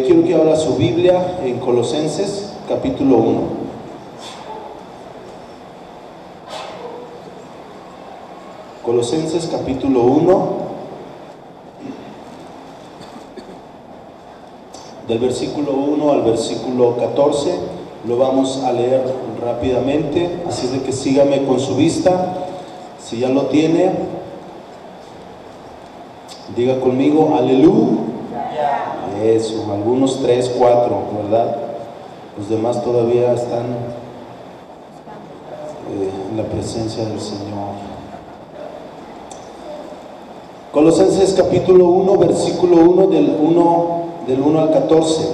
Quiero que abra su Biblia en Colosenses capítulo 1. Colosenses capítulo 1, del versículo 1 al versículo 14, lo vamos a leer rápidamente, así de que sígame con su vista. Si ya lo tiene, diga conmigo, aleluya. Eso, algunos 3, 4, ¿verdad? Los demás todavía están en la presencia del Señor. Colosenses capítulo 1, versículo 1 del 1 al 14.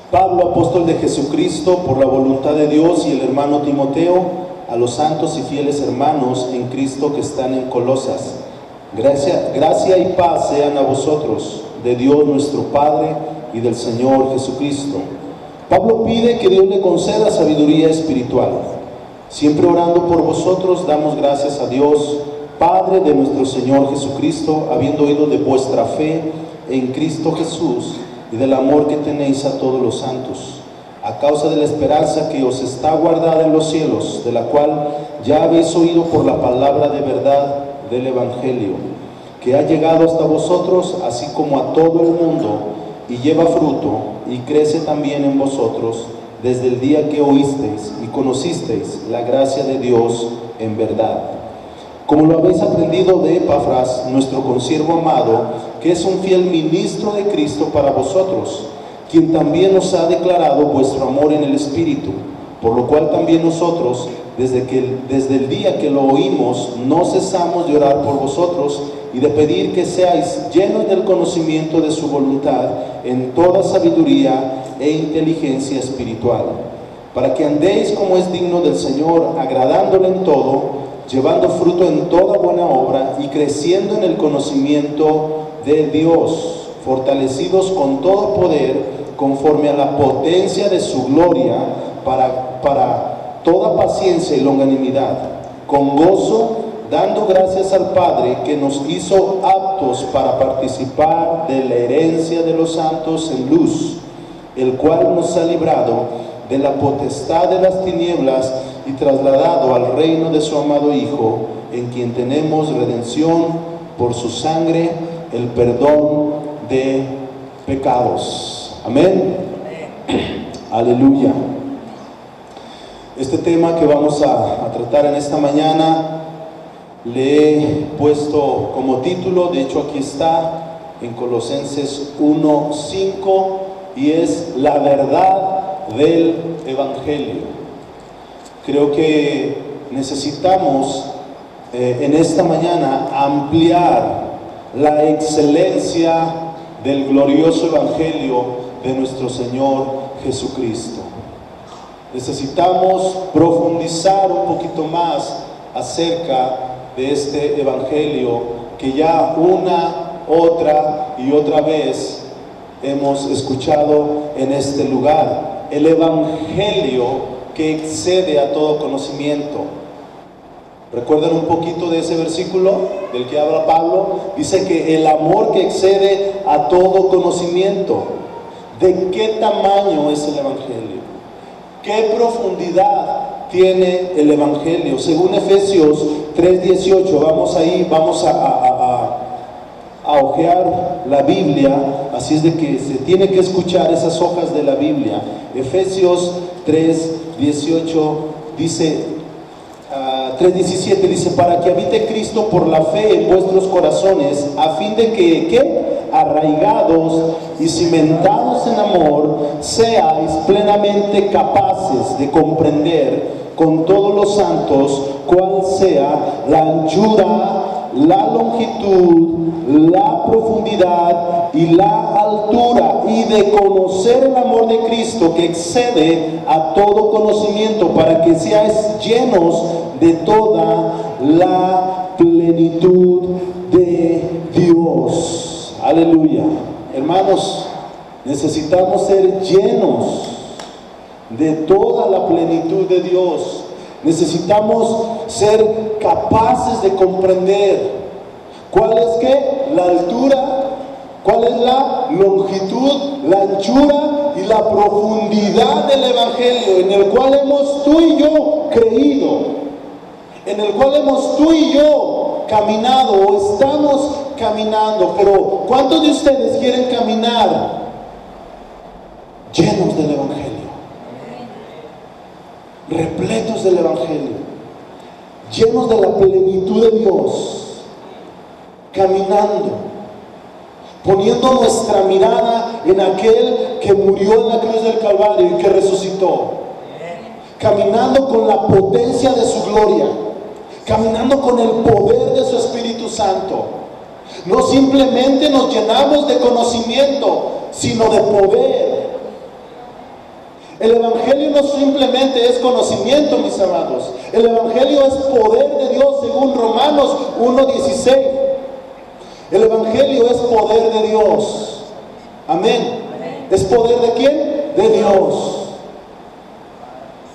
Pablo, apóstol de Jesucristo, por la voluntad de Dios, y el hermano Timoteo, a los santos y fieles hermanos en Cristo que están en Colosas. Gracia y paz sean a vosotros, de Dios nuestro Padre y del Señor Jesucristo. Pablo pide que Dios le conceda sabiduría espiritual. Siempre orando por vosotros, damos gracias a Dios, Padre de nuestro Señor Jesucristo, habiendo oído de vuestra fe en Cristo Jesús y del amor que tenéis a todos los santos, a causa de la esperanza que os está guardada en los cielos, de la cual ya habéis oído por la palabra de verdad del Evangelio, que ha llegado hasta vosotros, así como a todo el mundo, y lleva fruto, y crece también en vosotros, desde el día que oísteis y conocisteis la gracia de Dios en verdad. Como lo habéis aprendido de Epafras, nuestro consiervo amado, que es un fiel ministro de Cristo para vosotros, quien también os ha declarado vuestro amor en el Espíritu, por lo cual también nosotros, desde el día que lo oímos, no cesamos de orar por vosotros y de pedir que seáis llenos del conocimiento de su voluntad en toda sabiduría e inteligencia espiritual, para que andéis como es digno del Señor, agradándole en todo, llevando fruto en toda buena obra y creciendo en el conocimiento de Dios, fortalecidos con todo poder conforme a la potencia de su gloria, para toda paciencia y longanimidad, con gozo, dando gracias al Padre que nos hizo aptos para participar de la herencia de los santos en luz, el cual nos ha librado de la potestad de las tinieblas y trasladado al reino de su amado Hijo, en quien tenemos redención por su sangre, el perdón de pecados. Amén. Aleluya. Este tema que vamos a tratar en esta mañana le he puesto como título, de hecho aquí está en Colosenses 1:5, y es la verdad del Evangelio. Creo que necesitamos en esta mañana ampliar la excelencia del glorioso Evangelio de nuestro Señor Jesucristo. Necesitamos profundizar un poquito más acerca de este Evangelio que ya una, otra y otra vez hemos escuchado en este lugar. El Evangelio que excede a todo conocimiento. ¿Recuerdan un poquito de ese versículo del que habla Pablo? Dice que el amor que excede a todo conocimiento. ¿De qué tamaño es el Evangelio? ¿Qué profundidad tiene el Evangelio? Según Efesios 3:18, vamos a hojear la Biblia, así es de que se tiene que escuchar esas hojas de la Biblia. Efesios 3:18 dice, 3:17 dice, para que habite Cristo por la fe en vuestros corazones, a fin de que, arraigados y cimentados en amor, seáis plenamente capaces de comprender con todos los santos cuál sea la anchura, la longitud, la profundidad y la altura, y de conocer el amor de Cristo que excede a todo conocimiento, para que seáis llenos de toda la plenitud de Dios. Aleluya. Hermanos, necesitamos ser llenos de toda la plenitud de Dios. Necesitamos ser capaces de comprender cuál es la altura, cuál es la longitud, la anchura y la profundidad del Evangelio, en el cual hemos tú y yo creído, en el cual hemos tú y yo caminado o estamos caminando. Pero ¿cuántos de ustedes quieren caminar llenos del Evangelio? Repletos del Evangelio, llenos de la plenitud de Dios, caminando, poniendo nuestra mirada en aquel que murió en la cruz del Calvario y que resucitó, caminando con la potencia de su gloria, caminando con el poder de su Espíritu Santo. No simplemente nos llenamos de conocimiento, sino de poder. El Evangelio no simplemente es conocimiento, mis amados. El Evangelio es poder de Dios, según Romanos 1:16. El Evangelio es poder de Dios. Amén. ¿Es poder de quién? De Dios.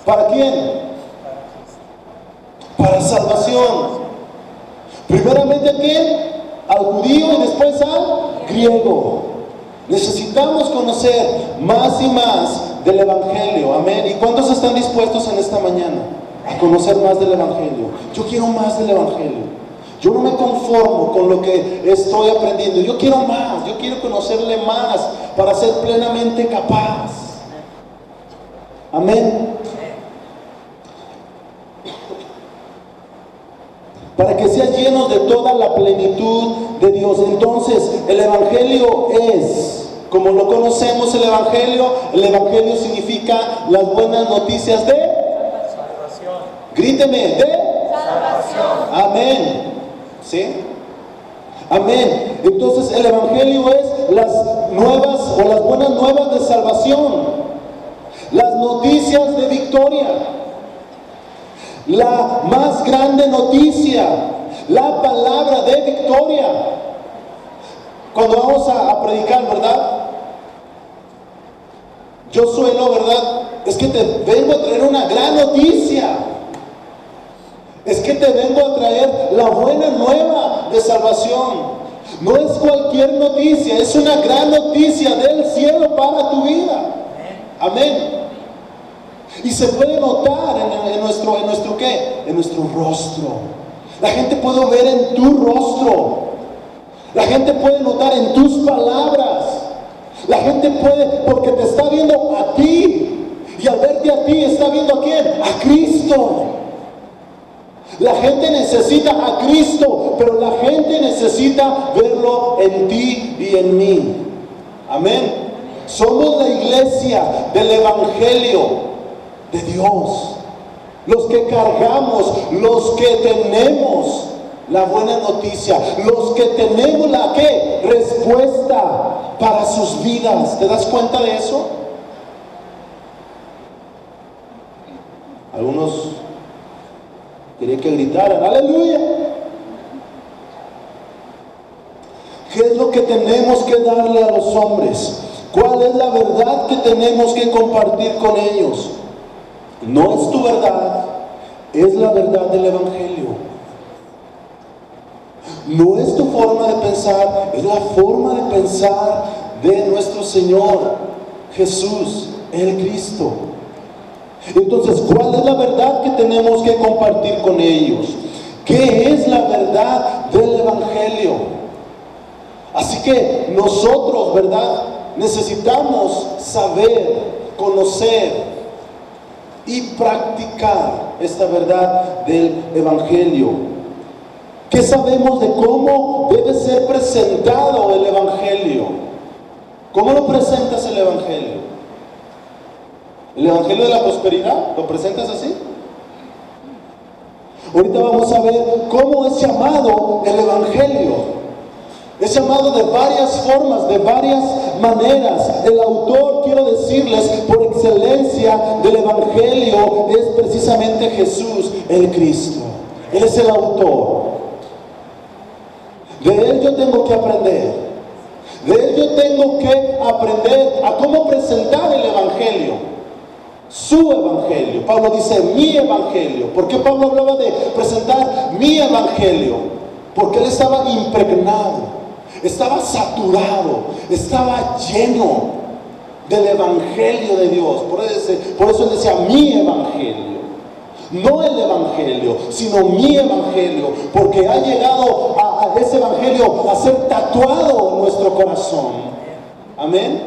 ¿Para quién? Para salvación. Primeramente, ¿a quién? Al judío y después al griego. Necesitamos conocer más y más del Evangelio. Amén. ¿Y cuántos están dispuestos en esta mañana a conocer más del Evangelio? Yo quiero más del Evangelio. Yo no me conformo con lo que estoy aprendiendo. Yo quiero más. Yo quiero conocerle más para ser plenamente capaz. Amén. Para que sean llenos de toda la plenitud de Dios. Entonces, el Evangelio es, como lo conocemos, el Evangelio significa las buenas noticias de salvación. Gríteme, de salvación. Amén. ¿Sí? Amén. Entonces, el Evangelio es las nuevas o las buenas nuevas de salvación, las noticias de victoria, la más grande noticia, la palabra de victoria. Cuando vamos a predicar, ¿verdad? Yo suelo, ¿verdad? Es que te vengo a traer una gran noticia. Es que te vengo a traer la buena nueva de salvación. No es cualquier noticia, es una gran noticia del cielo para tu vida. Amén. Y se puede notar en nuestro ¿qué? En nuestro rostro. La gente puede ver en tu rostro. La gente puede notar en tus palabras. La gente puede, porque te está viendo a ti. Y al verte a ti, está viendo a quién? A Cristo. La gente necesita a Cristo, pero la gente necesita verlo en ti y en mí. Amén. Somos la iglesia del Evangelio de Dios, los que cargamos, los que tenemos la buena noticia, los que tenemos la ¿qué? Respuesta para sus vidas. ¿Te das cuenta de eso? Algunos querían que gritaran aleluya. ¿Qué es lo que tenemos que darle a los hombres? ¿Cuál es la verdad que tenemos que compartir con ellos? No es tu verdad, es la verdad del Evangelio. No es tu forma de pensar, es la forma de pensar de nuestro Señor Jesús, el Cristo. Entonces, ¿cuál es la verdad que tenemos que compartir con ellos? ¿Qué es la verdad del Evangelio? Así que nosotros, ¿verdad? Necesitamos saber, conocer y practicar esta verdad del Evangelio. ¿Qué sabemos de cómo debe ser presentado el Evangelio? ¿Cómo lo presentas el Evangelio? ¿El Evangelio de la prosperidad? ¿Lo presentas así? Ahorita vamos a ver cómo es llamado el Evangelio. Es llamado de varias formas, de varias maneras. El autor, quiero decirles, por excelencia del Evangelio es precisamente Jesús, el Cristo. Él es el autor. De Él yo tengo que aprender. De Él yo tengo que aprender a cómo presentar el Evangelio. Su Evangelio. Pablo dice mi Evangelio. ¿Por qué Pablo hablaba de presentar mi Evangelio? Porque él estaba impregnado. Estaba saturado, estaba lleno del Evangelio de Dios. Por eso él decía mi Evangelio. No el Evangelio, sino mi Evangelio. Porque ha llegado a ese Evangelio a ser tatuado en nuestro corazón. Amén.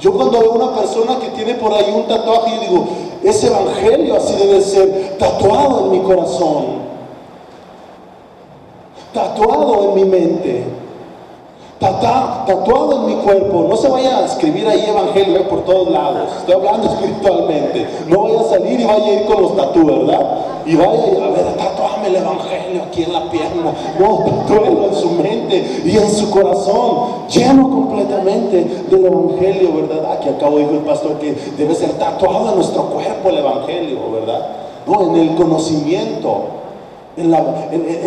Yo cuando veo una persona que tiene por ahí un tatuaje, yo digo, ese Evangelio así debe ser tatuado en mi corazón. Tatuado en mi mente. Tatuado en mi cuerpo. No se vaya a escribir ahí Evangelio por todos lados. Estoy hablando espiritualmente. No vaya a salir y vaya a ir con los tatú, ¿verdad? Y vaya a ver, tatuame el Evangelio aquí en la pierna. No, tatúelo en su mente y en su corazón, lleno completamente del Evangelio, ¿verdad? Aquí acabo dijo el pastor que debe ser tatuado en nuestro cuerpo el Evangelio, ¿verdad? No, en el conocimiento. En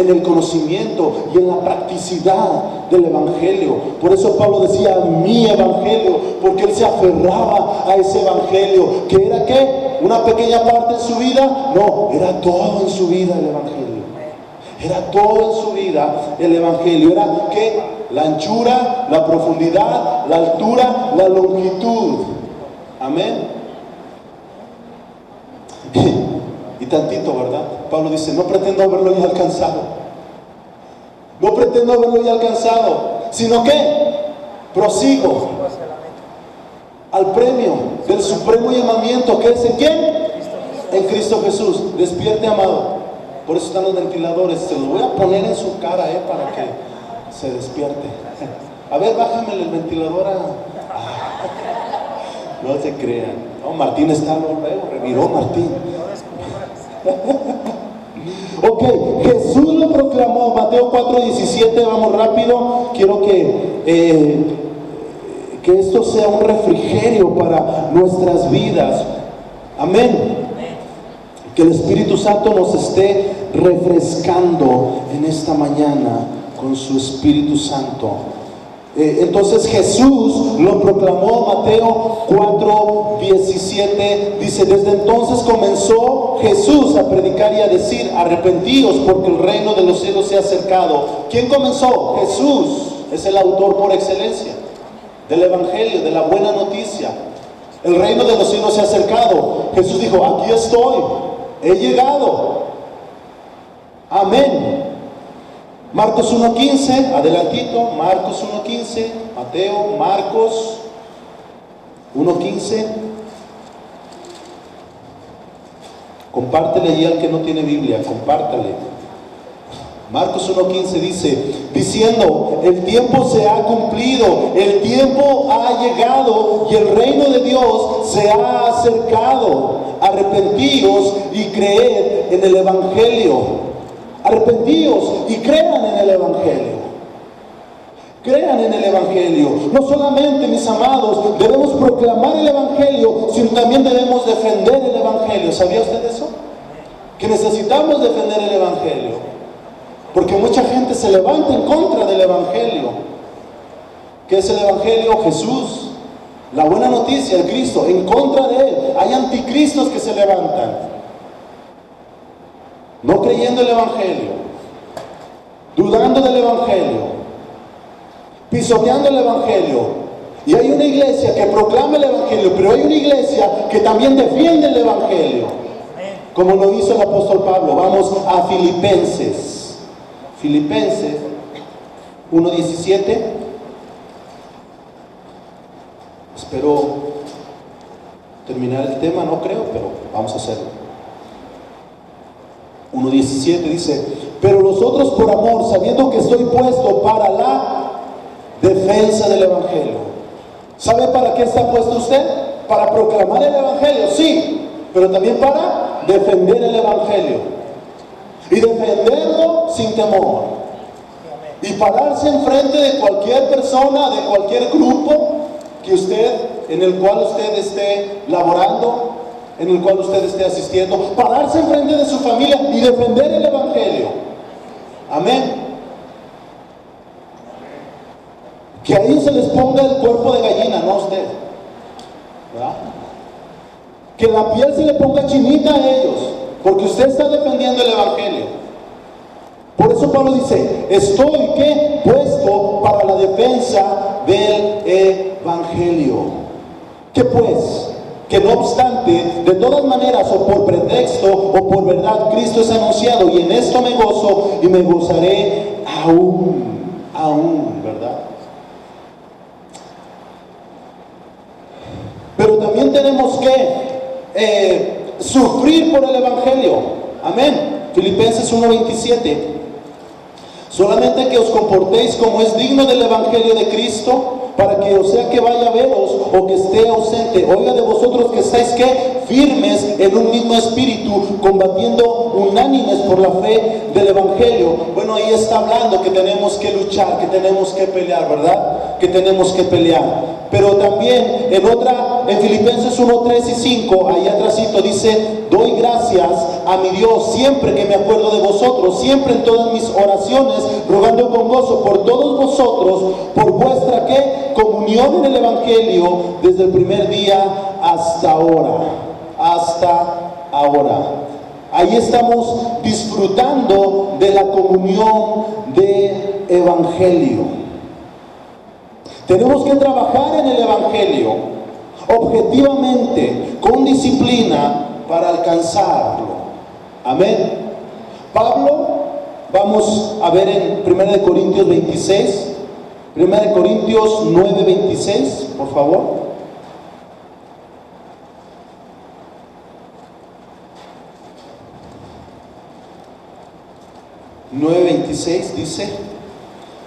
el conocimiento y en la practicidad del Evangelio. Por eso Pablo decía mi Evangelio, porque él se aferraba a ese Evangelio, que era ¿qué? Una pequeña parte en su vida. No, era todo en su vida el Evangelio. Era todo en su vida el Evangelio. Era ¿qué? La anchura, la profundidad, la altura, la longitud. Amén. Y tantito, ¿verdad? Pablo dice, no pretendo haberlo ya alcanzado. No pretendo haberlo ya alcanzado, sino que prosigo al premio del supremo llamamiento, que es ¿en quién? En Cristo Jesús. Despierte, amado. Por eso están los ventiladores. Se los voy a poner en su cara, para que se despierte. A ver, bájame el ventilador no se crean. No, Martín está luego, reviró Martín. Ok, Jesús lo proclamó, Mateo 4:17, vamos rápido. Quiero que esto sea un refrigerio para nuestras vidas. Amén. Que el Espíritu Santo nos esté refrescando en esta mañana con su Espíritu Santo. Entonces Jesús lo proclamó. Mateo 4:17 dice, desde entonces comenzó Jesús a predicar y a decir, arrepentíos porque el reino de los cielos se ha acercado. ¿Quién comenzó? Jesús. Es el autor por excelencia del Evangelio, de la buena noticia. El reino de los cielos se ha acercado. Jesús dijo, aquí estoy, he llegado. Amén. Marcos 1:15, adelantito, Marcos 1:15, Mateo, Marcos 1:15. Compártele ahí al que no tiene Biblia, compártale. Marcos 1:15 dice, diciendo, el tiempo se ha cumplido, el tiempo ha llegado y el reino de Dios se ha acercado. Arrepentíos y creed en el Evangelio. Arrepentíos y crean en el Evangelio. Crean en el Evangelio. No solamente, mis amados, debemos proclamar el Evangelio, sino también debemos defender el Evangelio. ¿Sabía usted eso? Que necesitamos defender el Evangelio. Porque mucha gente se levanta en contra del Evangelio. ¿Qué es el Evangelio? Jesús. La buena noticia, el Cristo. En contra de Él. Hay anticristos que se levantan. No creyendo el Evangelio, dudando del Evangelio, pisoteando el Evangelio. Y hay una iglesia que proclama el Evangelio, pero hay una iglesia que también defiende el Evangelio, como lo hizo el apóstol Pablo. Vamos a Filipenses 1:17. Espero terminar el tema, no creo, pero vamos a hacerlo. 1:17 dice, pero los otros por amor, sabiendo que estoy puesto para la defensa del Evangelio. ¿Sabe para qué está puesto usted? Para proclamar el Evangelio, sí, pero también para defender el Evangelio. y defenderlo sin temor, y pararse enfrente de cualquier persona, de cualquier grupo en el cual usted esté laborando, en el cual usted esté asistiendo, pararse enfrente de su familia y defender el evangelio. Amén. Que a ellos se les ponga el cuerpo de gallina, no a usted, ¿verdad? Que la piel se le ponga chinita a ellos, porque usted está defendiendo el evangelio. Por eso Pablo dice: estoy ¿qué? Puesto para la defensa del evangelio. ¿Qué pues? Que no obstante, de todas maneras, o por pretexto o por verdad, Cristo es anunciado, y en esto me gozo y me gozaré aún, ¿verdad? Pero también tenemos que sufrir por el evangelio. Amén. Filipenses 1:27. Solamente que os comportéis como es digno del evangelio de Cristo, para que, o sea que vaya a veros o que esté ausente, oiga de vosotros que estáis ¿qué? Firmes en un mismo espíritu, combatiendo unánimes por la fe del evangelio. Bueno, ahí está hablando que tenemos que luchar, que tenemos que pelear, ¿verdad? Que tenemos que pelear. Pero también en Filipenses 1:3 y 5, ahí atrásito dice: doy gracias a mi Dios siempre que me acuerdo de vosotros, siempre en todas mis oraciones, rogando con gozo por todos vosotros, por vuestra ¿qué? Comunión en el evangelio, desde el primer día hasta ahora. Ahí estamos disfrutando de la comunión del evangelio. Tenemos que trabajar en el evangelio objetivamente, con disciplina, para alcanzarlo. Amén. Pablo, vamos a ver en 1 Corintios 26, 1 Corintios 9:26, por favor. 9:26 dice: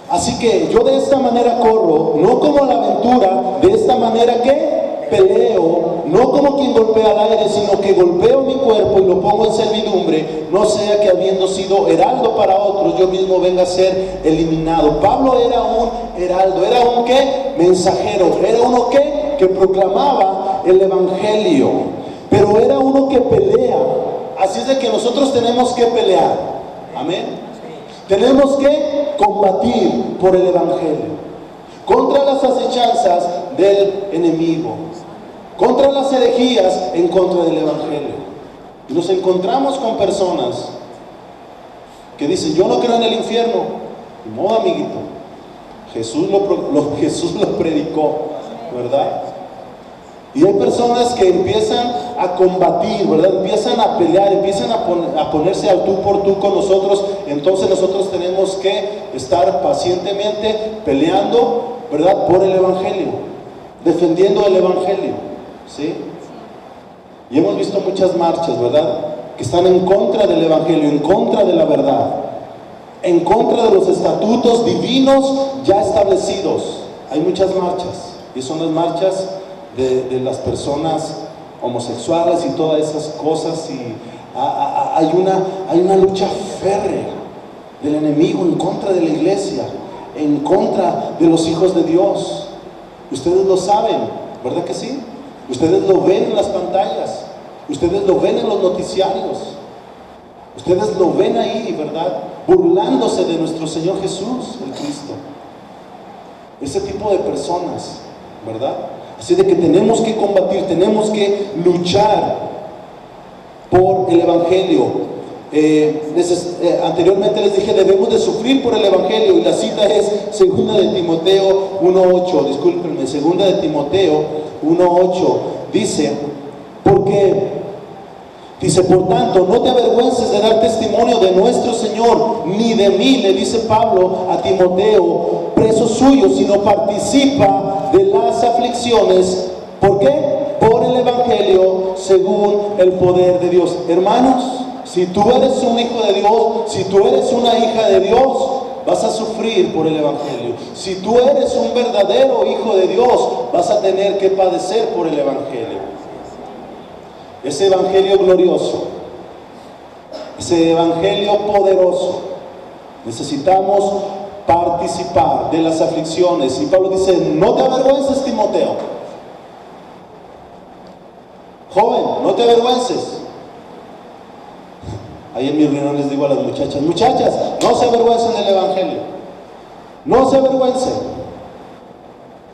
así que yo de esta manera corro, no como a la aventura, de esta manera que peleo, no como quien golpea al aire, sino que golpeo mi cuerpo y lo pongo en servidumbre, no sea que habiendo sido heraldo para otros, yo mismo venga a ser eliminado. Pablo era un heraldo, era un ¿qué? Mensajero, era uno que proclamaba el evangelio, pero era uno que pelea. Así es de que nosotros tenemos que pelear. Amén. Tenemos que combatir por el evangelio, contra las acechanzas del enemigo, contra las herejías, en contra del evangelio. Y nos encontramos con personas que dicen: yo no creo en el infierno. No, amiguito, Jesús lo predicó, ¿verdad? Y hay personas que empiezan a combatir, ¿verdad? Empiezan a pelear, empiezan a ponerse al tú por tú con nosotros. Entonces nosotros tenemos que estar pacientemente peleando, ¿verdad? Por el evangelio, defendiendo el evangelio, ¿sí? Y hemos visto muchas marchas, ¿verdad? Que están en contra del evangelio, en contra de la verdad, en contra de los estatutos divinos ya establecidos. Hay muchas marchas, y son las marchas de las personas homosexuales y todas esas cosas, y hay una lucha férrea del enemigo en contra de la iglesia, en contra de los hijos de Dios. Ustedes lo saben, ¿verdad que sí? Ustedes lo ven en las pantallas, ustedes lo ven en los noticiarios, ustedes lo ven ahí, ¿verdad? Burlándose de nuestro Señor Jesús, el Cristo. Ese tipo de personas, ¿verdad? Así de que tenemos que combatir, tenemos que luchar por el evangelio. Anteriormente les dije: debemos de sufrir por el evangelio, y la cita es 2 de Timoteo 1:8, discúlpenme, 2 de Timoteo 1:8, dice: por tanto, no te avergüences de dar testimonio de nuestro Señor, ni de mí, le dice Pablo a Timoteo, preso suyo, sino participa de las aflicciones. ¿Por qué? Por el evangelio, según el poder de Dios. Hermanos, si tú eres un hijo de Dios, si tú eres una hija de Dios, vas a sufrir por el evangelio. Si tú eres un verdadero hijo de Dios, vas a tener que padecer por el evangelio. Ese evangelio glorioso, ese evangelio poderoso. Necesitamos participar de las aflicciones. Y Pablo dice, no te avergüences, Timoteo. Joven, no te avergüences. Ahí en mi reunión les digo a las muchachas, muchachas, no se avergüencen del evangelio. No se avergüencen.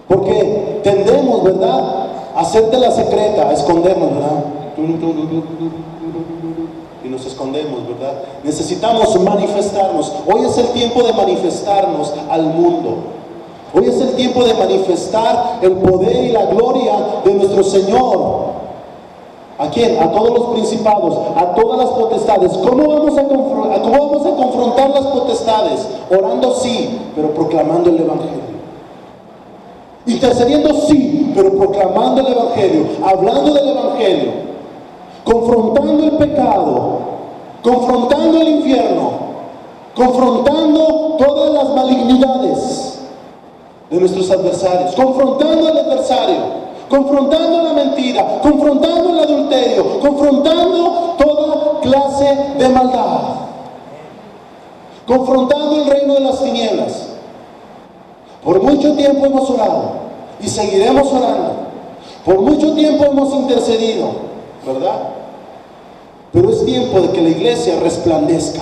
Porque tendemos, ¿verdad?, a hacerte la secreta, a escondernos, ¿verdad? Y nos escondemos, ¿verdad? Necesitamos manifestarnos. Hoy es el tiempo de manifestarnos al mundo. Hoy es el tiempo de manifestar el poder y la gloria de nuestro Señor. ¿A quién? A todos los principados, a todas las potestades. ¿Cómo vamos a confrontar las potestades? Orando, sí, pero proclamando el evangelio. Intercediendo, sí, pero proclamando el evangelio, hablando del evangelio, confrontando el pecado, confrontando el infierno, confrontando todas las malignidades de nuestros adversarios, confrontando al adversario, confrontando la mentira, confrontando el adulterio, confrontando toda clase de maldad, confrontando el reino de las tinieblas. Por mucho tiempo hemos orado y seguiremos orando. Por mucho tiempo hemos intercedido, ¿verdad? Pero es tiempo de que la iglesia resplandezca.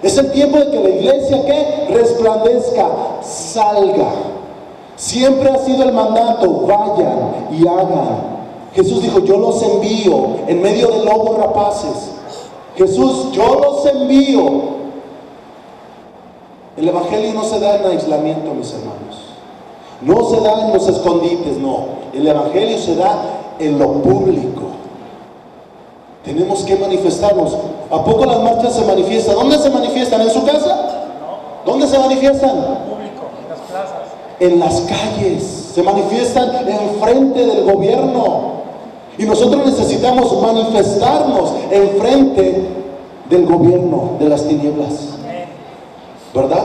Es el tiempo de que la iglesia, ¿qué? Resplandezca, salga. Siempre ha sido el mandato, vayan y hagan. Jesús dijo, yo los envío en medio de lobos rapaces. Jesús, yo los envío. El evangelio no se da en aislamiento, mis hermanos. No se da en los escondites, no. El evangelio se da en lo público. Tenemos que manifestarnos. ¿A poco las marchas se manifiestan? ¿Dónde se manifiestan? ¿En su casa? ¿Dónde se manifiestan? En público, en las plazas. En las calles. Se manifiestan enfrente del gobierno. Y nosotros necesitamos manifestarnos enfrente del gobierno de las tinieblas. ¿Verdad?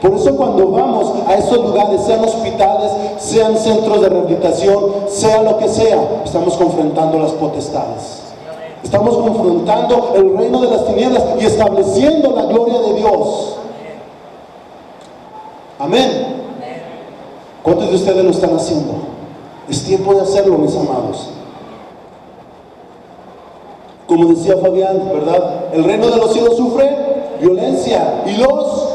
Por eso cuando vamos a esos lugares, sean hospitales, sean centros de rehabilitación, sea lo que sea, estamos confrontando las potestades. Estamos confrontando el reino de las tinieblas y estableciendo la gloria de Dios. Amén. ¿Cuántos de ustedes lo están haciendo? Es tiempo de hacerlo, mis amados. Como decía Fabián, ¿verdad? El reino de los cielos sufre violencia y los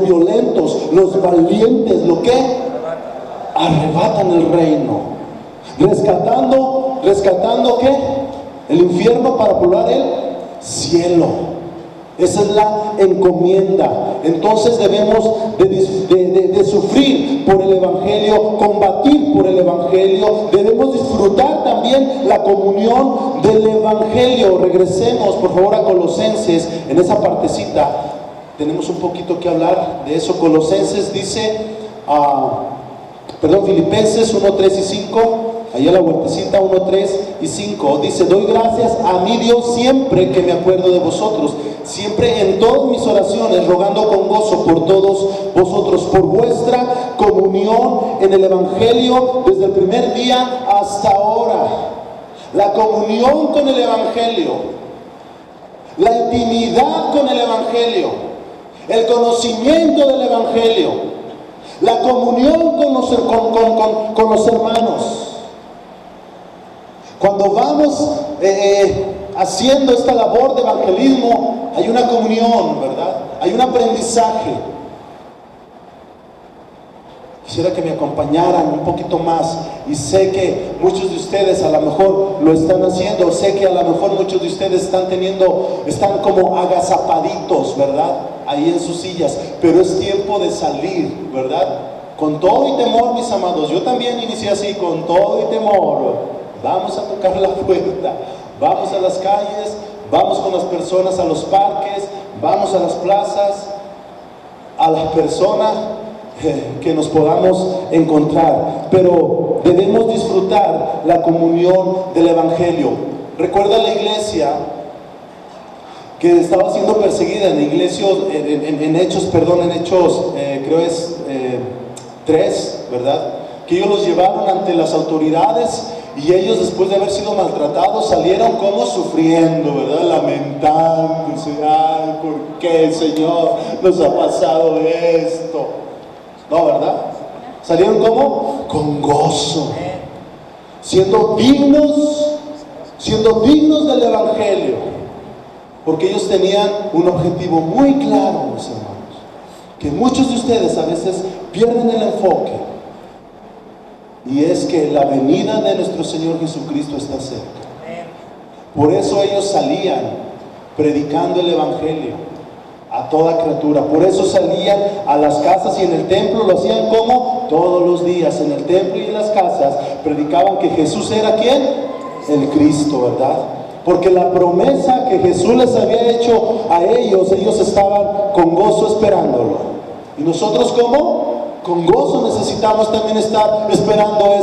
violentos, los valientes, ¿lo qué? Arrebatan el reino. Rescatando ¿qué? El infierno para poblar el cielo. Esa es la encomienda. Entonces debemos de sufrir por el evangelio, combatir por el evangelio. Debemos disfrutar también la comunión del evangelio. Regresemos por favor a Colosenses, en esa partecita. Tenemos un poquito que hablar de eso. Colosenses dice, Filipenses 1, 3 y 5, allá en la vueltecita 1, 3 y 5, dice, doy gracias a mi Dios siempre que me acuerdo de vosotros, siempre en todas mis oraciones, rogando con gozo por todos vosotros, por vuestra comunión en el evangelio desde el primer día hasta ahora. La comunión con el evangelio, la intimidad con el evangelio, el conocimiento del evangelio, la comunión con los hermanos. Cuando vamos haciendo esta labor de evangelismo, hay una comunión, ¿verdad? Hay un aprendizaje. Quisiera que me acompañaran un poquito más, y sé que muchos de ustedes a lo mejor lo están haciendo, sé que a lo mejor muchos de ustedes están como agazapaditos, ¿verdad? Ahí en sus sillas, pero es tiempo de salir, ¿verdad? Con todo y temor, mis amados. Yo también inicié así, con todo y temor. Vamos a tocar la puerta, vamos a las calles, vamos con las personas a los parques, vamos a las plazas, a las personas que nos podamos encontrar, pero debemos disfrutar la comunión del evangelio. Recuerda la iglesia que estaba siendo perseguida en Hechos, creo es 3, ¿verdad? Que ellos los llevaron ante las autoridades Y ellos, después de haber sido maltratados, salieron como sufriendo, ¿verdad? Lamentándose. Ay, ¿por qué, Señor, nos ha pasado esto? No, ¿verdad? Salieron como con gozo, siendo dignos del Evangelio, porque ellos tenían un objetivo muy claro, mis hermanos, que muchos de ustedes a veces pierden el enfoque, y es que la venida de nuestro Señor Jesucristo está cerca. Por eso ellos salían predicando el Evangelio a toda criatura. Por eso salían a las casas, y en el templo lo hacían como todos los días. En el templo y en las casas predicaban que Jesús era ¿quién? El Cristo, ¿verdad? Porque la promesa que Jesús les había hecho a ellos estaban con gozo esperándolo. Y nosotros, ¿cómo? Con gozo necesitamos también estar esperando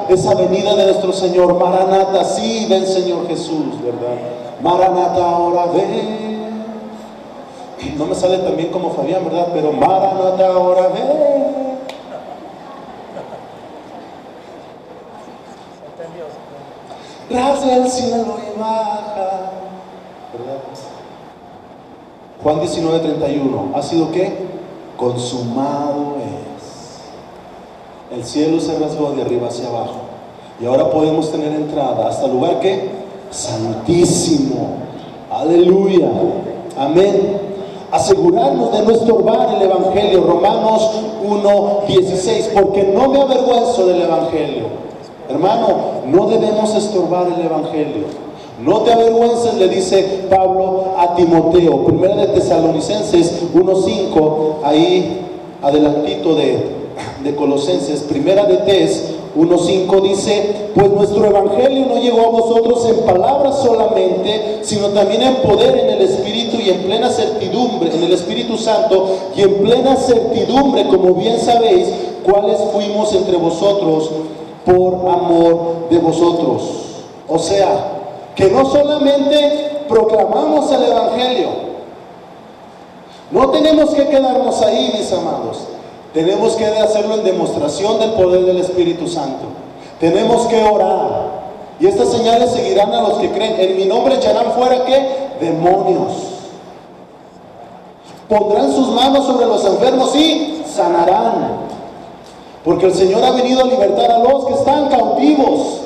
esa venida de nuestro Señor. Maranata, sí, ven Señor Jesús, ¿verdad? Maranata, ahora ven. No me sale tan bien como Fabián, ¿verdad? Pero Maranata, ahora ven. Rasga el cielo y baja, ¿verdad? Juan 19:31. ¿Ha sido qué? Consumado es. El cielo se rasgó de arriba hacia abajo, y ahora podemos tener entrada hasta el lugar que santísimo. Aleluya, amén. Asegurarnos de no estorbar el Evangelio. Romanos 1:16. Porque no me avergüenzo del Evangelio. Hermano, no debemos estorbar el Evangelio. No te avergüences, le dice Pablo a Timoteo. Primera de Tesalonicenses 1:5, ahí adelantito de Colosenses. Primera de Tes 1:5 dice: pues nuestro Evangelio no llegó a vosotros en palabras solamente, sino también en poder, en el Espíritu y en plena certidumbre, en el Espíritu Santo y en plena certidumbre, como bien sabéis, cuáles fuimos entre vosotros por amor de vosotros. O sea, que no solamente proclamamos el Evangelio, no tenemos que quedarnos ahí, mis amados. Tenemos que hacerlo en demostración del poder del Espíritu Santo. Tenemos que orar, y estas señales seguirán a los que creen. En mi nombre echarán fuera, ¿qué? Demonios. Pondrán sus manos sobre los enfermos y sanarán. Porque el Señor ha venido a libertar a los que están cautivos.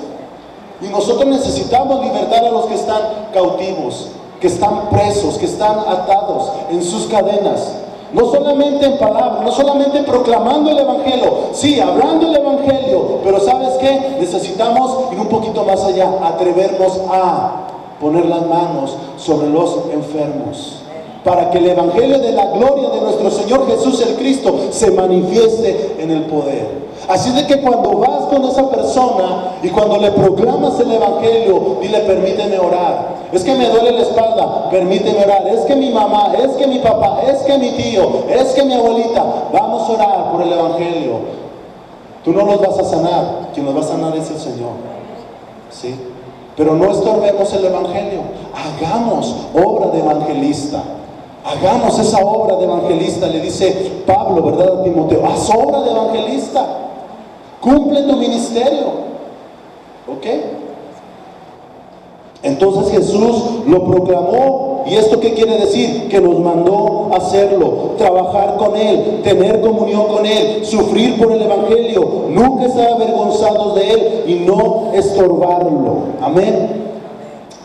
Y nosotros necesitamos libertar a los que están cautivos, que están presos, que están atados en sus cadenas. No solamente en palabras, no solamente proclamando el Evangelio, sí, hablando el Evangelio, pero ¿sabes qué? Necesitamos ir un poquito más allá, atrevernos a poner las manos sobre los enfermos, para que el Evangelio de la gloria de nuestro Señor Jesús el Cristo se manifieste en el poder. Así de que cuando vas con esa persona y cuando le proclamas el Evangelio, dile: permíteme orar. Es que me duele la espalda, permíteme orar. Es que mi mamá, es que mi papá, es que mi tío, es que mi abuelita. Vamos a orar por el Evangelio. Tú no los vas a sanar, quien los va a sanar es el Señor. ¿Sí? Pero no estorbemos el Evangelio. Hagamos obra de evangelista. Hagamos esa obra de evangelista, le dice Pablo, ¿verdad?, a Timoteo. Haz obra de evangelista. Cumple tu ministerio. ¿Ok? Entonces Jesús lo proclamó. ¿Y esto qué quiere decir? Que nos mandó a hacerlo, trabajar con Él, tener comunión con Él, sufrir por el Evangelio, nunca estar avergonzados de Él y no estorbarlo. Amén.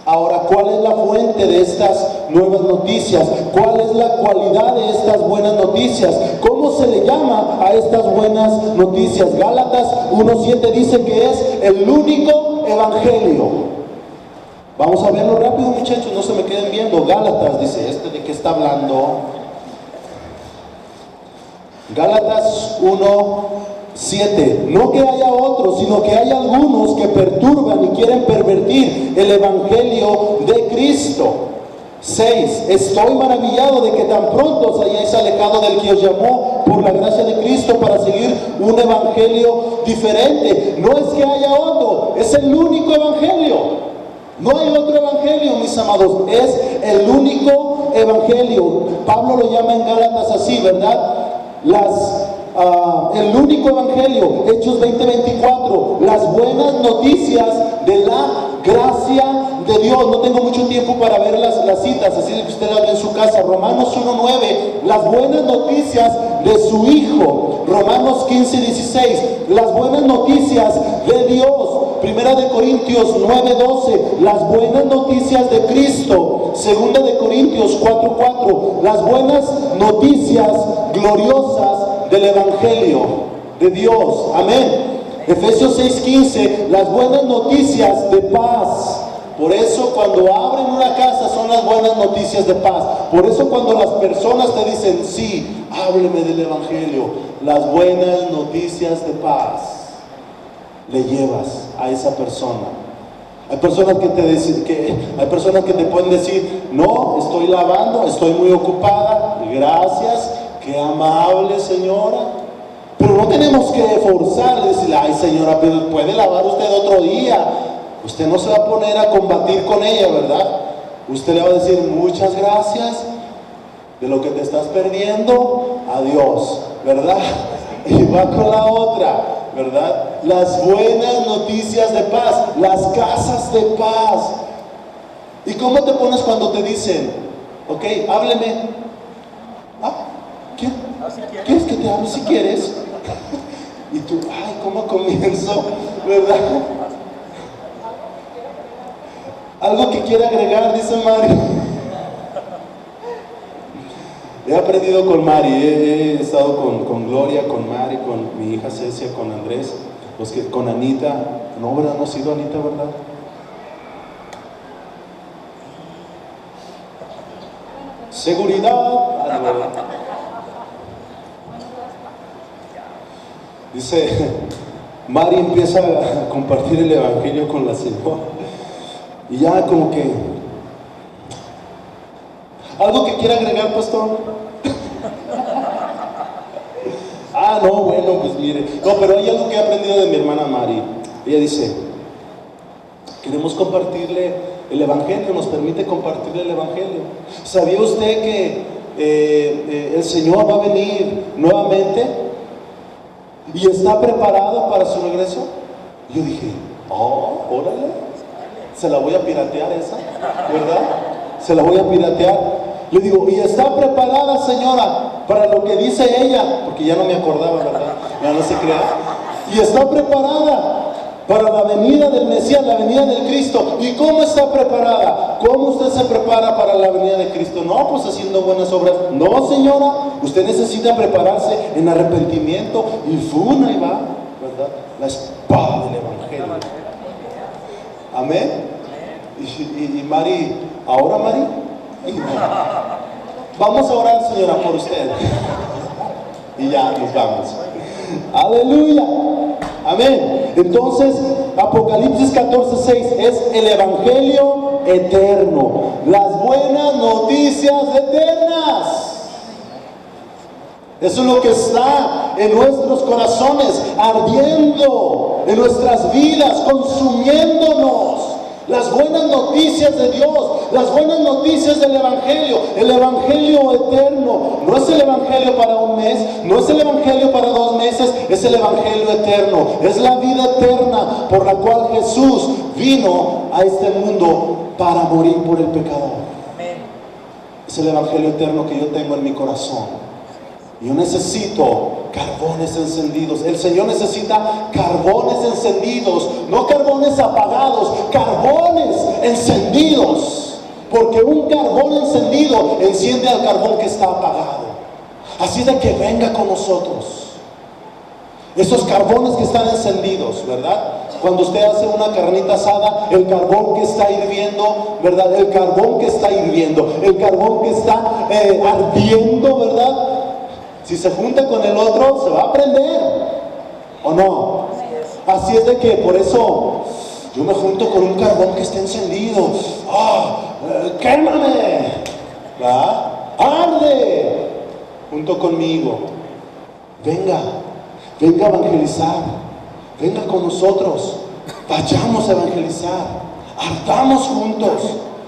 Ahora, ¿cuál es la fuente de estas nuevas noticias? ¿Cuál es la cualidad de estas buenas noticias? ¿Cómo se le llama a estas buenas noticias? Gálatas 1:7 dice que es el único evangelio. Vamos a verlo rápido, muchachos, no se me queden viendo. Gálatas dice, ¿de qué está hablando? Gálatas 1:7. No que haya otros, sino que hay algunos que perturban y quieren pervertir el evangelio de Cristo. 6. Estoy maravillado de que tan pronto os hayáis alejado del que os llamó por la gracia de Cristo para seguir un evangelio diferente. No es que haya otro, es el único evangelio. No hay otro evangelio, mis amados, es el único evangelio. Pablo lo llama en Gálatas así, ¿verdad? el único evangelio, Hechos 20:24, las buenas noticias de la gracia de Dios. No tengo mucho tiempo para ver las citas, así que usted las ve en su casa. Romanos 1:9, las buenas noticias de su Hijo. Romanos 15:16, las buenas noticias de Dios. Primera de Corintios 9:12, las buenas noticias de Cristo. Segunda de Corintios 4:4, las buenas noticias gloriosas del Evangelio de Dios. Amén. Efesios 6:15, las buenas noticias de paz. Por eso cuando abren una casa son las buenas noticias de paz. Por eso cuando las personas te dicen, sí, hábleme del Evangelio, las buenas noticias de paz le llevas a esa persona. Hay personas que hay personas que te pueden decir, no, estoy lavando, estoy muy ocupada, gracias, qué amable señora. Pero no tenemos que forzar, decirle, ay señora, pero puede lavar usted otro día. Usted no se va a poner a combatir con ella, ¿verdad? Usted le va a decir, muchas gracias de lo que te estás perdiendo, adiós, ¿verdad? Y va con la otra, ¿verdad? Las buenas noticias de paz, las casas de paz. ¿Y cómo te pones cuando te dicen, ok, hábleme? ¿Quieres que te hable? Si quieres. Y tú, ay, ¿cómo comienzo? ¿Verdad? Algo que quiera agregar, dice Mari. He aprendido con Mari, he estado con Gloria, con Mari, con mi hija Cecia, con Andrés, con Anita. No, ¿verdad? No ha sido Anita, ¿verdad? Seguridad. Dice, Mari empieza a compartir el Evangelio con la señora. Y ya como que... ¿Algo que quiera agregar, pastor? No, bueno, pues mire. No, pero hay algo que he aprendido de mi hermana Mari. Ella dice, queremos compartirle el Evangelio, nos permite compartirle el Evangelio. ¿Sabía usted que el Señor va a venir nuevamente? ¿Y está preparado para su regreso? Yo dije, órale. Se la voy a piratear esa, ¿verdad? Se la voy a piratear. Le digo, ¿y está preparada, señora, para lo que dice ella? Porque ya no me acordaba, ¿verdad? Ya no se crea. Y está preparada para la venida del Mesías, la venida del Cristo. ¿Y cómo está preparada? ¿Cómo usted se prepara para la venida de Cristo? No, pues haciendo buenas obras. No, señora, usted necesita prepararse en arrepentimiento. Y ahí va, ¿verdad? La espada del Evangelio. Amén. Y Mari, ¿ahora Mari? Vamos a orar, señora, por usted. Y ya nos vamos. Aleluya. Amén. Entonces, Apocalipsis 14:6 es el Evangelio eterno. Las buenas noticias eternas. Eso es lo que está en nuestros corazones, ardiendo en nuestras vidas, consumiéndonos. Las buenas noticias de Dios, las buenas noticias del Evangelio, el Evangelio eterno. No es el Evangelio para un mes, no es el Evangelio para 2 meses, es el Evangelio eterno. Es la vida eterna por la cual Jesús vino a este mundo para morir por el pecador. Es el Evangelio eterno que yo tengo en mi corazón. Yo necesito carbones encendidos. El Señor necesita carbones encendidos, no carbones apagados, carbones encendidos. Porque un carbón encendido enciende al carbón que está apagado. Así de que venga con nosotros. Esos carbones que están encendidos, ¿verdad? Cuando usted hace una carnita asada, el carbón que está hirviendo, ¿verdad? El carbón que está hirviendo, el carbón que está ardiendo, ¿verdad? Si se junta con el otro, se va a prender, ¿o no? Así es de que por eso yo me junto con un carbón que esté encendido. ¡Quémame! ¿verdad? ¡Arde! Junto conmigo. Venga a evangelizar. Venga con nosotros. Vayamos a evangelizar. Ardamos juntos.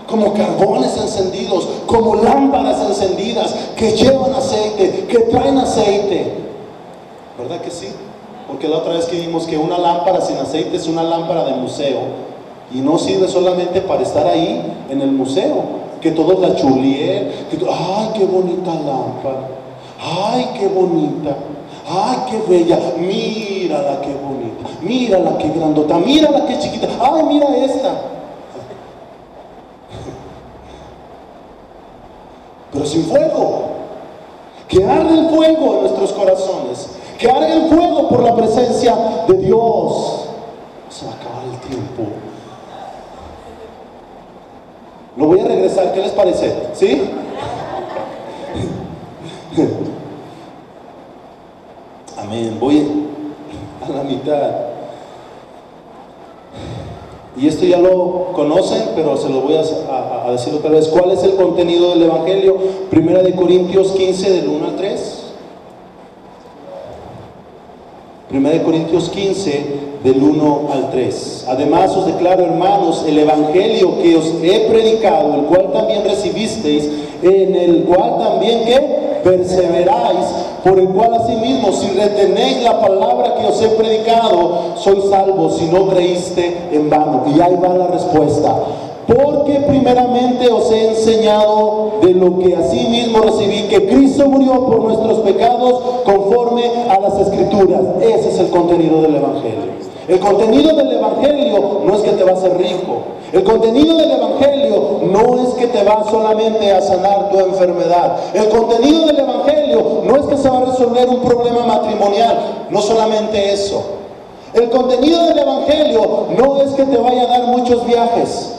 Como carbones encendidos, como lámparas encendidas que llevan aceite, que traen aceite. ¿Verdad que sí? Porque la otra vez que vimos que una lámpara sin aceite es una lámpara de museo y no sirve solamente para estar ahí en el museo, que todos la chulien, ¡ay, qué bonita lámpara! ¡Ay, qué bonita! ¡Ay, qué bella! Mírala, qué bonita. Mírala, qué grandota. Mírala, qué chiquita. ¡Ay, mira esta! Pero sin fuego. Que arde el fuego en nuestros corazones. Que arde el fuego por la presencia de Dios. Se va a acabar el tiempo. Lo voy a regresar. ¿Qué les parece? ¿Sí? Amén. Voy a la mitad. Y esto ya lo conocen, pero se lo voy a decir otra vez. ¿Cuál es el contenido del Evangelio? Primera de Corintios 15, del 1 al 3. Primera de Corintios 15, del 1 al 3. Además os declaro, hermanos, el Evangelio que os he predicado, el cual también recibisteis, en el cual también que perseveráis, por el cual asimismo, si retenéis la palabra que os he predicado, sois salvos, si no creíste en vano. Y ahí va la respuesta. Porque primeramente os he enseñado de lo que asimismo recibí, que Cristo murió por nuestros pecados conforme a las Escrituras. Ese es el contenido del Evangelio. El contenido del Evangelio no es que te va a hacer rico. El contenido del Evangelio no es que te va solamente a sanar tu enfermedad. El contenido del Evangelio no es que se va a resolver un problema matrimonial. No solamente eso. El contenido del Evangelio no es que te vaya a dar muchos viajes.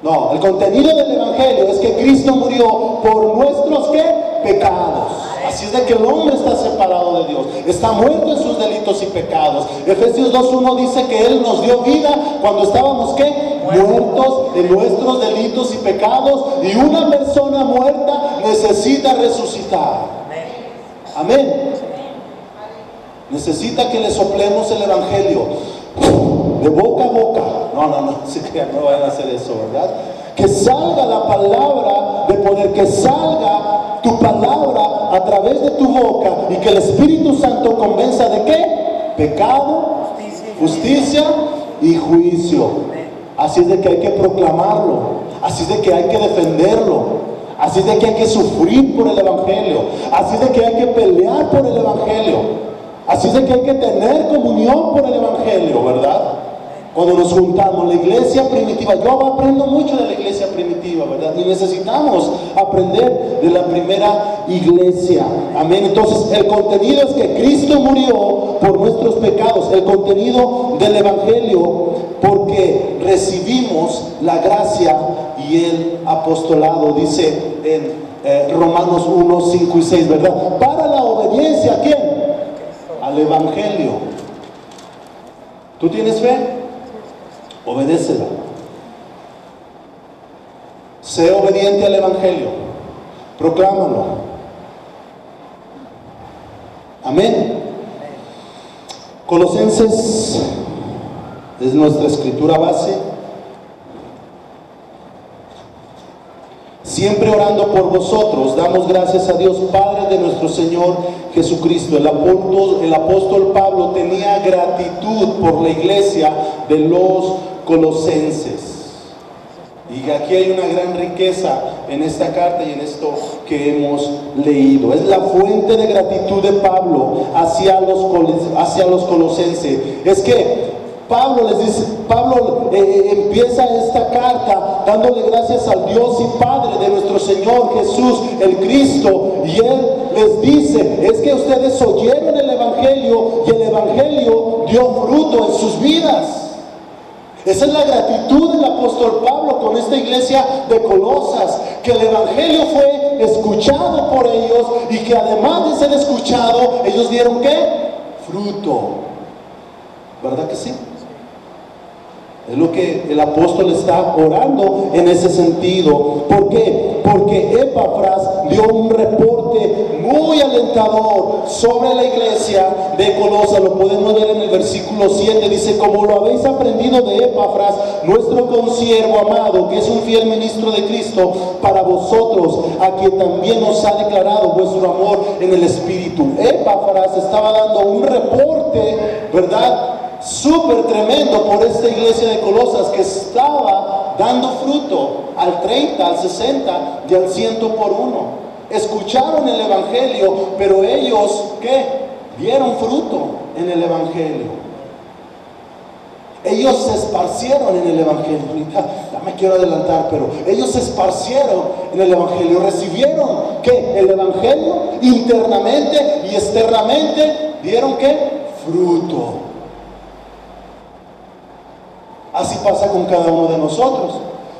No, el contenido del Evangelio es que Cristo murió por nuestros ¿qué? Pecados. Así es de que el hombre está separado de Dios, está muerto en sus delitos y pecados. Efesios 2:1 dice que Él nos dio vida cuando estábamos ¿qué? Muertos en nuestros delitos y pecados. Y una persona muerta necesita resucitar. Amén. Necesita que le soplemos el Evangelio de boca a boca. No vayan a hacer eso, ¿verdad? Que salga la palabra de poder, que salga tu palabra a través de tu boca y que el Espíritu Santo convenza de ¿qué? Pecado, justicia y juicio. Así es de que hay que proclamarlo, así es de que hay que defenderlo, así es de que hay que sufrir por el Evangelio, así es de que hay que pelear por el Evangelio, así es de que hay que tener comunión por el Evangelio, ¿verdad? Cuando nos juntamos, la iglesia primitiva, yo aprendo mucho de la iglesia primitiva, ¿verdad? Y necesitamos aprender de la primera iglesia, amén. Entonces, el contenido es que Cristo murió por nuestros pecados, el contenido del Evangelio, porque recibimos la gracia y el apostolado, dice en Romanos 1, 5 y 6, ¿verdad? Para la obediencia, ¿a quién? Al Evangelio. ¿Tú tienes fe? Obedécela. Sé obediente al Evangelio. Proclámalo. Amén. Colosenses es nuestra escritura base. Siempre orando por vosotros, damos gracias a Dios Padre de nuestro Señor Jesucristo. El apóstol Pablo tenía gratitud por la iglesia de los colosenses. Y aquí hay una gran riqueza en esta carta y en esto que hemos leído. Es la fuente de gratitud de Pablo hacia los colosenses. Es que Pablo empieza esta carta dándole gracias al Dios y Padre de nuestro Señor Jesús, el Cristo, y Él les dice, es que ustedes oyeron el Evangelio y el Evangelio dio fruto en sus vidas. Esa es la gratitud del apóstol Pablo con esta iglesia de Colosas, que el Evangelio fue escuchado por ellos y que además de ser escuchado, ellos dieron ¿qué? Fruto. ¿Verdad que sí? Es lo que el apóstol está orando en ese sentido. ¿Por qué? Porque Epafras dio un reporte muy alentador sobre la iglesia de Colosas. Lo podemos ver en el versículo 7, dice: como lo habéis aprendido de Epafras, nuestro consiervo amado, que es un fiel ministro de Cristo para vosotros, a quien también os ha declarado vuestro amor en el Espíritu. Epafras estaba dando un reporte, ¿verdad?, súper tremendo por esta iglesia de Colosas, que estaba dando fruto al 30, al 60 y al 100 por uno. Escucharon el Evangelio, pero ellos, ¿qué? Dieron fruto en el Evangelio. Ellos se esparcieron en el Evangelio. Ahorita ya me quiero adelantar, pero ellos se esparcieron en el Evangelio. Recibieron, ¿qué? El Evangelio internamente y externamente. ¿Dieron qué? Fruto. Así pasa con cada uno de nosotros.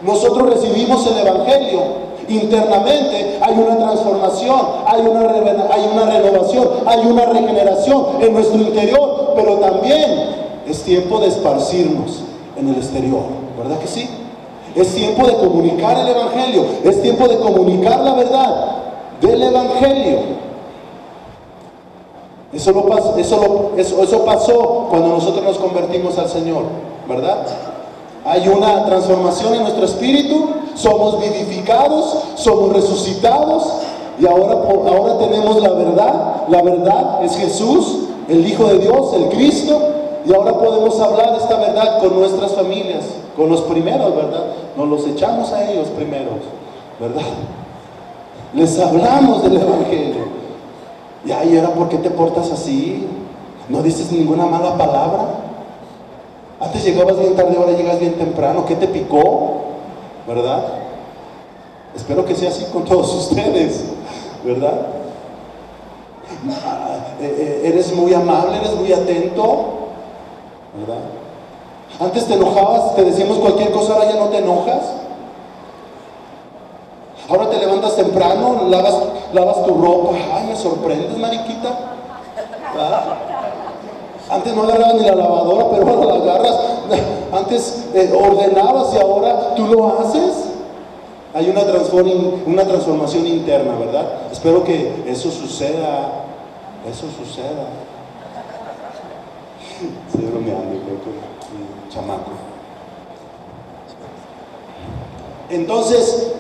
Nosotros recibimos el Evangelio. Internamente hay una transformación, hay una renovación, hay una regeneración en nuestro interior, pero también es tiempo de esparcirnos en el exterior, ¿verdad que sí? Es tiempo de comunicar el Evangelio, es tiempo de comunicar la verdad del Evangelio. Eso pasó cuando nosotros nos convertimos al Señor, ¿verdad? Hay una transformación en nuestro espíritu, somos vivificados, somos resucitados, y ahora tenemos la verdad. La verdad es Jesús, el Hijo de Dios, el Cristo, y ahora podemos hablar esta verdad con nuestras familias, con los primeros, ¿verdad? Nos los echamos a ellos primeros, ¿verdad? Les hablamos del Evangelio. Y ahora, ¿por qué te portas así? No dices ninguna mala palabra. Antes llegabas bien tarde, ahora llegas bien temprano. ¿Qué te picó? ¿Verdad? Espero que sea así con todos ustedes, ¿verdad? Eres muy amable, eres muy atento, ¿verdad? Antes te enojabas, te decíamos cualquier cosa, ahora ya no te enojas. Ahora te levantas temprano, lavas tu ropa. Ay, me sorprendes, mariquita, ¿verdad? Antes no agarrabas ni la lavadora, pero ahora la agarras. Antes ordenabas y ahora tú lo haces. Hay una transformación interna, ¿verdad? Espero que eso suceda. Estoy bromeando, creo que chamaco. Entonces,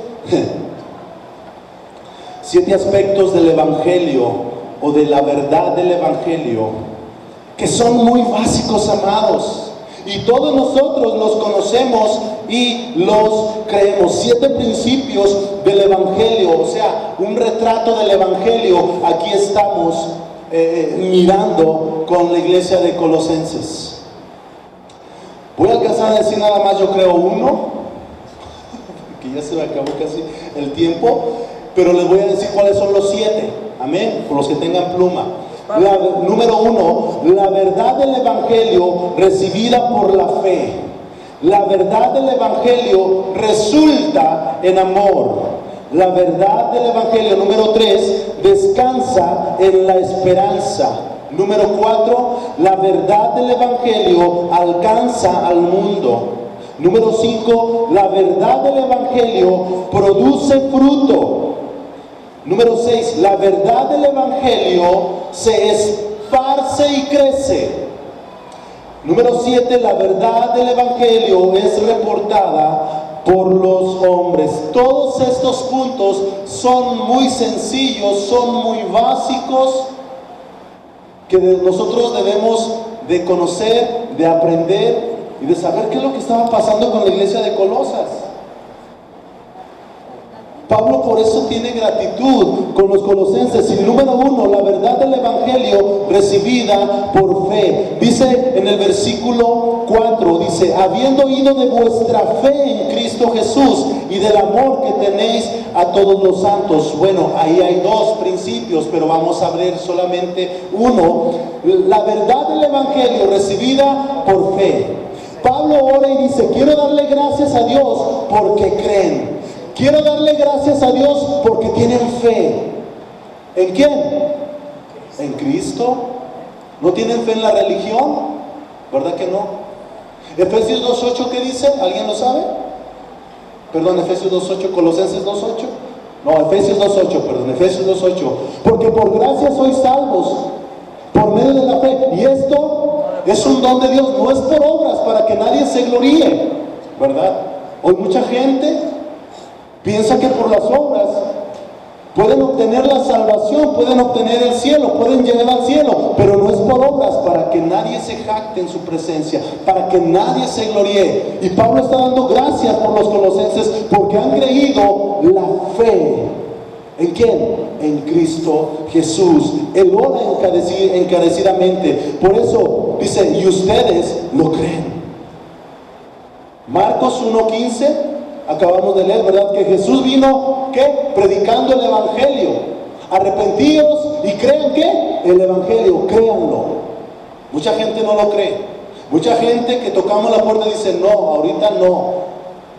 7 aspectos del Evangelio o de la verdad del Evangelio que son muy básicos, amados, y todos nosotros los conocemos y los creemos. 7 principios del Evangelio, o sea, un retrato del Evangelio. Aquí estamos mirando con la iglesia de Colosenses. Voy a alcanzar a decir nada más, yo creo, uno, que ya se me acabó casi el tiempo, pero les voy a decir cuáles son los 7, amén, por los que tengan pluma. Número 1, la verdad del Evangelio recibida por la fe. La verdad del Evangelio resulta en amor. La verdad del Evangelio, número 3, descansa en la esperanza. Número 4, la verdad del Evangelio alcanza al mundo. Número 5, la verdad del Evangelio produce fruto. Número 6, la verdad del Evangelio se esparce y crece. Número 7, la verdad del Evangelio es reportada por los hombres. Todos estos puntos son muy sencillos, son muy básicos, que nosotros debemos de conocer, de aprender y de saber qué es lo que estaba pasando con la iglesia de Colosas. Pablo por eso tiene gratitud con los colosenses. Y número 1, la verdad del Evangelio recibida por fe. Dice en el versículo 4, dice: habiendo oído de vuestra fe en Cristo Jesús y del amor que tenéis a todos los santos. Bueno, ahí hay 2 principios, pero vamos a ver solamente uno. La verdad del Evangelio recibida por fe. Pablo ora y dice: quiero darle gracias a Dios porque creen. Quiero darle gracias a Dios porque tienen fe. ¿En quién? En Cristo. ¿No tienen fe en la religión? ¿Verdad que no? Efesios 2.8, ¿qué dice? ¿Alguien lo sabe? Perdón, Efesios 2.8, Colosenses 2.8. No, Efesios 2:8, perdón, Efesios 2:8. Porque por gracia sois salvos, por medio de la fe. Y esto es un don de Dios, no es por obras, para que nadie se gloríe, ¿verdad? Hoy mucha gente piensa que por las obras pueden obtener la salvación, pueden obtener el cielo, pueden llegar al cielo, pero no es por obras, para que nadie se jacte en su presencia, para que nadie se gloríe. Y Pablo está dando gracias por los colosenses, porque han creído la fe. ¿En quién? En Cristo Jesús. Él ora encarecidamente. Por eso dice, y ustedes lo creen. Marcos 1:15. Acabamos de leer, ¿verdad? Que Jesús vino, ¿qué? Predicando el Evangelio. Arrepentíos y crean, ¿qué? El Evangelio, créanlo. Mucha gente no lo cree. Mucha gente que tocamos la puerta dice, no, ahorita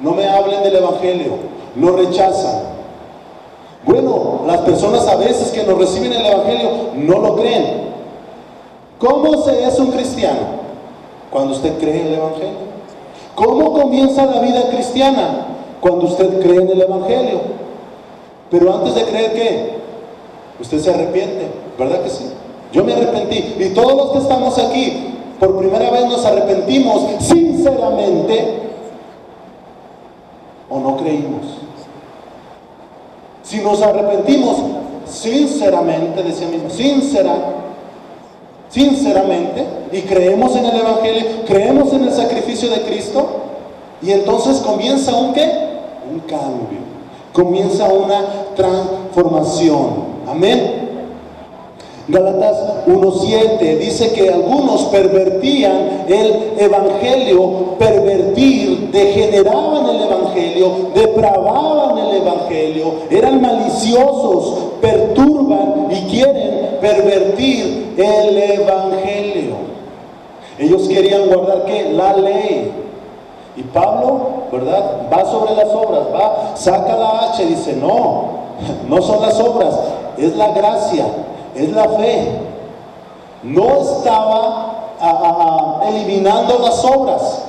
no me hablen del Evangelio, lo rechazan. Bueno, las personas a veces que nos reciben el Evangelio no lo creen. ¿Cómo se es un cristiano? Cuando usted cree en el Evangelio. ¿Cómo comienza la vida cristiana? Cuando usted cree en el Evangelio. Pero antes de creer, ¿qué? Usted se arrepiente, ¿verdad que sí? Yo me arrepentí, y todos los que estamos aquí por primera vez nos arrepentimos sinceramente, o no creímos. Si nos arrepentimos sinceramente, decía mismo, sinceramente, y creemos en el Evangelio, creemos en el sacrificio de Cristo, y entonces comienza un ¿qué? Un cambio, comienza una transformación. Amén. Gálatas 1:7 dice que algunos pervertían el Evangelio. Pervertir, degeneraban el Evangelio, depravaban el Evangelio, eran maliciosos, perturban y quieren pervertir el Evangelio. Ellos querían guardar ¿qué? La ley. Y Pablo, ¿verdad? Va sobre las obras, saca la hacha y dice, no son las obras, es la gracia, es la fe. No estaba eliminando las obras,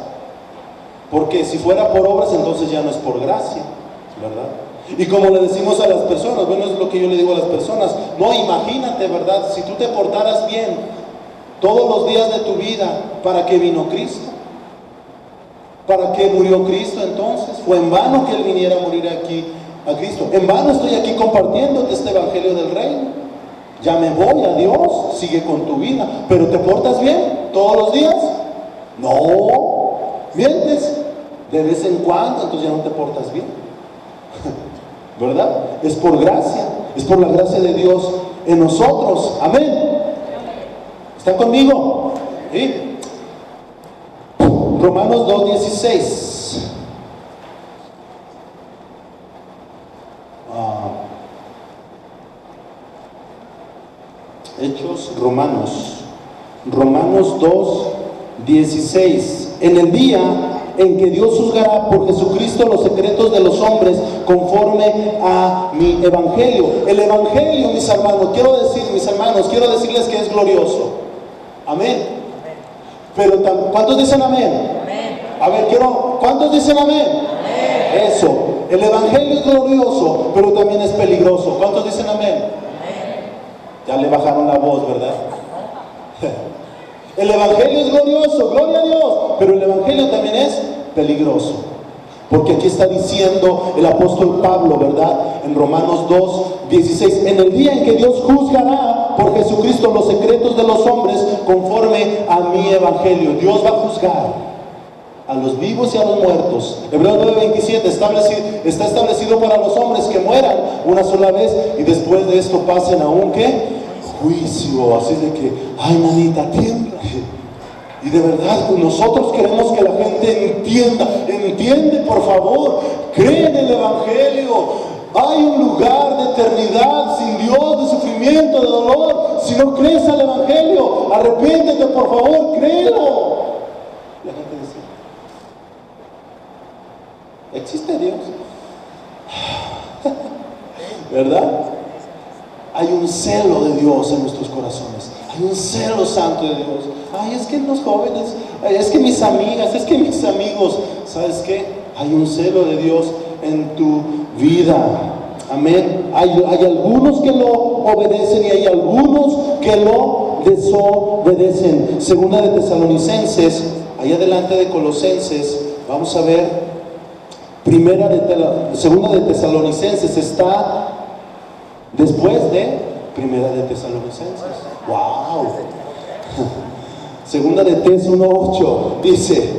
porque si fuera por obras entonces ya no es por gracia, ¿verdad? Y como le decimos a las personas, bueno, es lo que yo le digo a las personas, no, imagínate, ¿verdad? Si tú te portaras bien todos los días de tu vida, ¿para qué vino Cristo? ¿Para qué murió Cristo entonces? Fue en vano que Él viniera a morir aquí a Cristo. En vano estoy aquí compartiéndote este Evangelio del Reino. Ya me voy a Dios, sigue con tu vida. ¿Pero te portas bien todos los días? No. ¿Mientes? De vez en cuando, entonces ya no te portas bien. ¿Verdad? Es por gracia, es por la gracia de Dios en nosotros. Amén. ¿Están conmigo? ¿Sí? Romanos 2:16. Hechos, Romanos 2:16. En el día en que Dios juzgará por Jesucristo los secretos de los hombres conforme a mi evangelio. El evangelio, mis hermanos, quiero decirles que es glorioso. Amén. Pero ¿cuántos dicen amén? Amén. A ver, ¿cuántos dicen amén? Amén. Eso, el evangelio es glorioso, pero también es peligroso. ¿Cuántos dicen amén? Amén. Ya le bajaron la voz, ¿verdad? El evangelio es glorioso, gloria a Dios, pero el evangelio también es peligroso. Porque aquí está diciendo el apóstol Pablo, ¿verdad? En Romanos 2:16, en el día en que Dios juzgará por Jesucristo los secretos de los hombres conforme a mi evangelio. Dios va a juzgar a los vivos y a los muertos. Hebreos 9:27 está establecido para los hombres que mueran una sola vez y después de esto pasen a un ¿qué? Juicio. Así de que, ay, manita, tiembla. Y de verdad, nosotros queremos que la gente entiende, por favor, cree en el evangelio. Hay un lugar de eternidad sin Dios, de sufrimiento, de dolor. Si no crees al evangelio, arrepiéntete, por favor, créelo. La gente dice, ¿existe Dios? ¿Verdad? Hay un celo de Dios en nuestros corazones. Hay un celo santo de Dios. Ay, es que los jóvenes, es que mis amigas, es que mis amigos. ¿Sabes qué? Hay un celo de Dios en tu vida. Amén. Hay algunos que lo obedecen y hay algunos que lo desobedecen. Segunda de Tesalonicenses, ahí adelante de Colosenses, vamos a ver. Segunda de Tesalonicenses está después de Primera de Tesalonicenses. ¡Wow! Segunda de Tes 1:8 dice: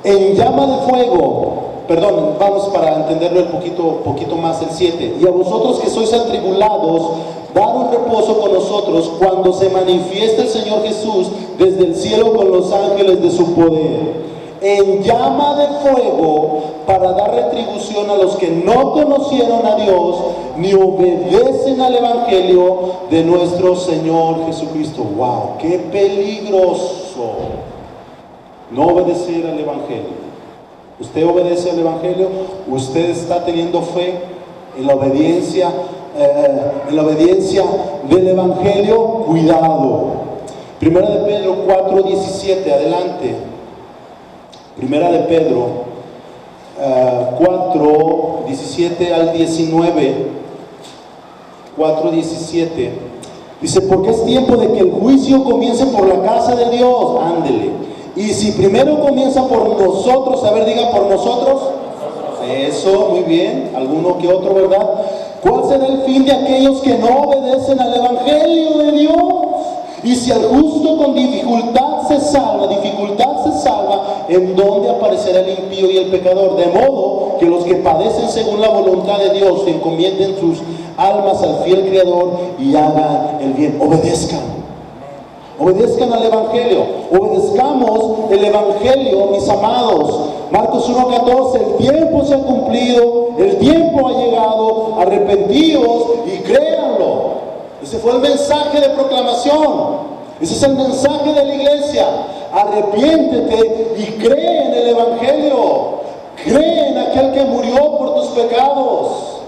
en llama de fuego. Perdón, vamos para entenderlo un poquito más el 7. Y a vosotros que sois atribulados, dar un reposo con nosotros cuando se manifieste el Señor Jesús desde el cielo con los ángeles de su poder, en llama de fuego, para dar retribución a los que no conocieron a Dios ni obedecen al Evangelio de nuestro Señor Jesucristo. ¡Wow! ¡Qué peligroso no obedecer al Evangelio! ¿Usted obedece al Evangelio? ¿Usted está teniendo fe en la obediencia del Evangelio? Cuidado. Primera de Pedro 4:17, adelante. Primera de Pedro 4:17 al 19. 4:17 dice: porque es tiempo de que el juicio comience por la casa de Dios. Ándele. Y si primero comienza por nosotros, a ver, diga por nosotros. Eso, muy bien, alguno que otro, ¿verdad? ¿Cuál será el fin de aquellos que no obedecen al Evangelio de Dios? Y si el justo con dificultad se salva, ¿en dónde aparecerá el impío y el pecador? De modo que los que padecen según la voluntad de Dios encomienden sus almas al fiel Creador y hagan el bien. Obedezcan al Evangelio, obedezcamos el Evangelio, mis amados. Marcos 1:14, el tiempo se ha cumplido, el tiempo ha llegado, arrepentíos y créanlo. Ese fue el mensaje de proclamación, ese es el mensaje de la iglesia. Arrepiéntete y cree en el Evangelio, cree en aquel que murió por tus pecados,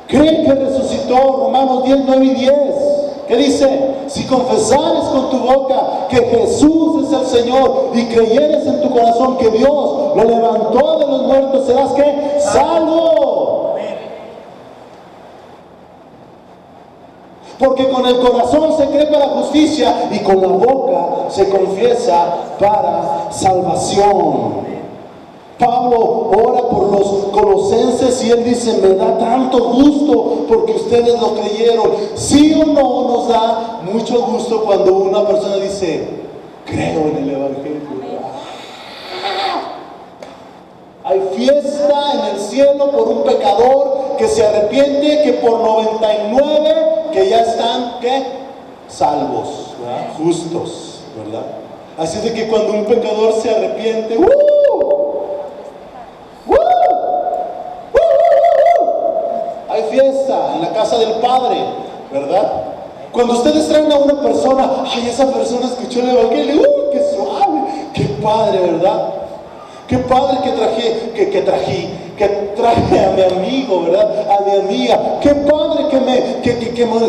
cree que resucitó. Romanos 10:9-10. ¿Qué dice? Si confesares con tu boca que Jesús es el Señor y creyeres en tu corazón que Dios lo levantó de los muertos, serás ¿qué? Salvo. Porque con el corazón se cree para justicia y con la boca se confiesa para salvación. Pablo ora por los colosenses y él dice: me da tanto gusto porque ustedes lo creyeron. ¿Sí o no nos da mucho gusto cuando una persona dice: creo en el Evangelio? Hay fiesta en el cielo por un pecador que se arrepiente, que por 99 que ya están ¿qué? Salvos, ¿verdad? Justos, ¿verdad? Así de que cuando un pecador se arrepiente, hay fiesta en la casa del Padre, ¿verdad? Cuando ustedes traen a una persona, ay, esa persona escuchó el Evangelio, qué suave, qué padre, ¿verdad? Qué padre que traje a mi amigo, ¿verdad? A mi amiga. Qué padre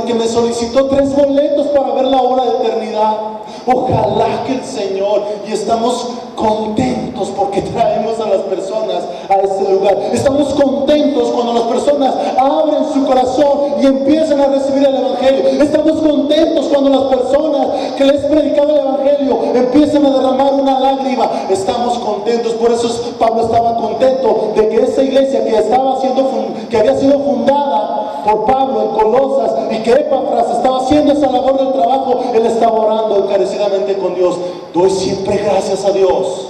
que me solicitó 3 boletos para ver la hora de eternidad. Ojalá que el Señor, y estamos contentos porque traemos a las personas a este lugar. Estamos contentos cuando las personas abren su corazón y empiezan a recibir el Evangelio. Estamos contentos cuando las personas que les predicaba el Evangelio empiezan a derramar una lágrima. Estamos contentos. Por eso Pablo estaba contento de que esa iglesia que había sido fundada por Pablo en Colosas y que Epafras estaba haciendo esa labor del trabajo, él estaba orando encarecidamente con Dios. Doy siempre gracias a Dios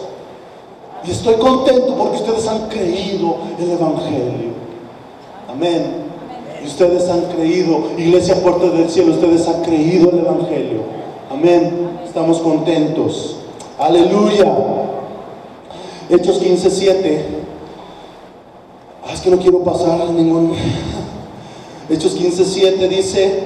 y estoy contento porque ustedes han creído el Evangelio. Amén. Y ustedes han creído, Iglesia Puerta del Cielo, ustedes han creído el Evangelio. Amén. Estamos contentos. Aleluya. Hechos 15:7. Es que no quiero pasar ningún. Hechos 15:7 dice: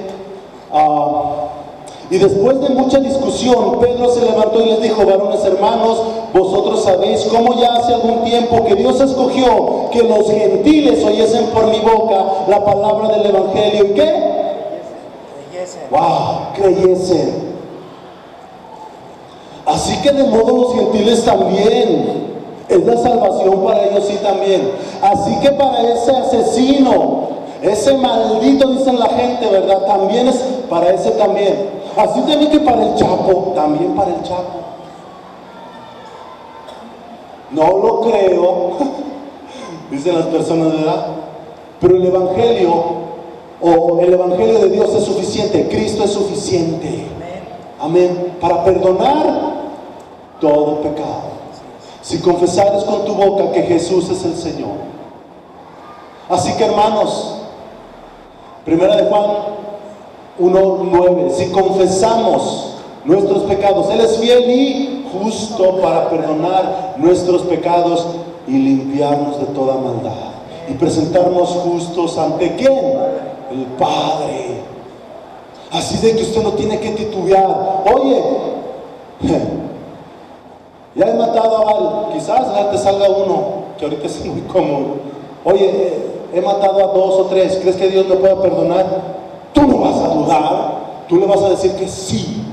y después de mucha discusión, Pedro se levantó y les dijo: varones hermanos, vosotros sabéis cómo ya hace algún tiempo que Dios escogió que los gentiles oyesen por mi boca la palabra del Evangelio. ¿Y qué? Creyesen. ¡Wow! Creyesen. Así que de modo los gentiles también. Es la salvación para ellos, sí, también. Así que para ese asesino, Ese maldito, dicen la gente, ¿verdad? También es para ese también. Así también que para el Chapo, también para el Chapo. No lo creo, dicen las personas, ¿verdad? Pero el Evangelio, o el Evangelio de Dios es suficiente. Cristo es suficiente. Amén. Para perdonar todo pecado. Si confesares con tu boca que Jesús es el Señor. Así que, hermanos, Primera de Juan 1:9, si confesamos nuestros pecados, Él es fiel y justo para perdonar nuestros pecados y limpiarnos de toda maldad y presentarnos justos ante ¿quién? El Padre. Así de que usted no tiene que titubear. Oye, ya he matado a Val, quizás te salga uno que ahorita es muy común. Oye, he matado a 2 o 3, ¿crees que Dios me pueda perdonar? Tú no vas a dudar, tú le vas a decir que sí.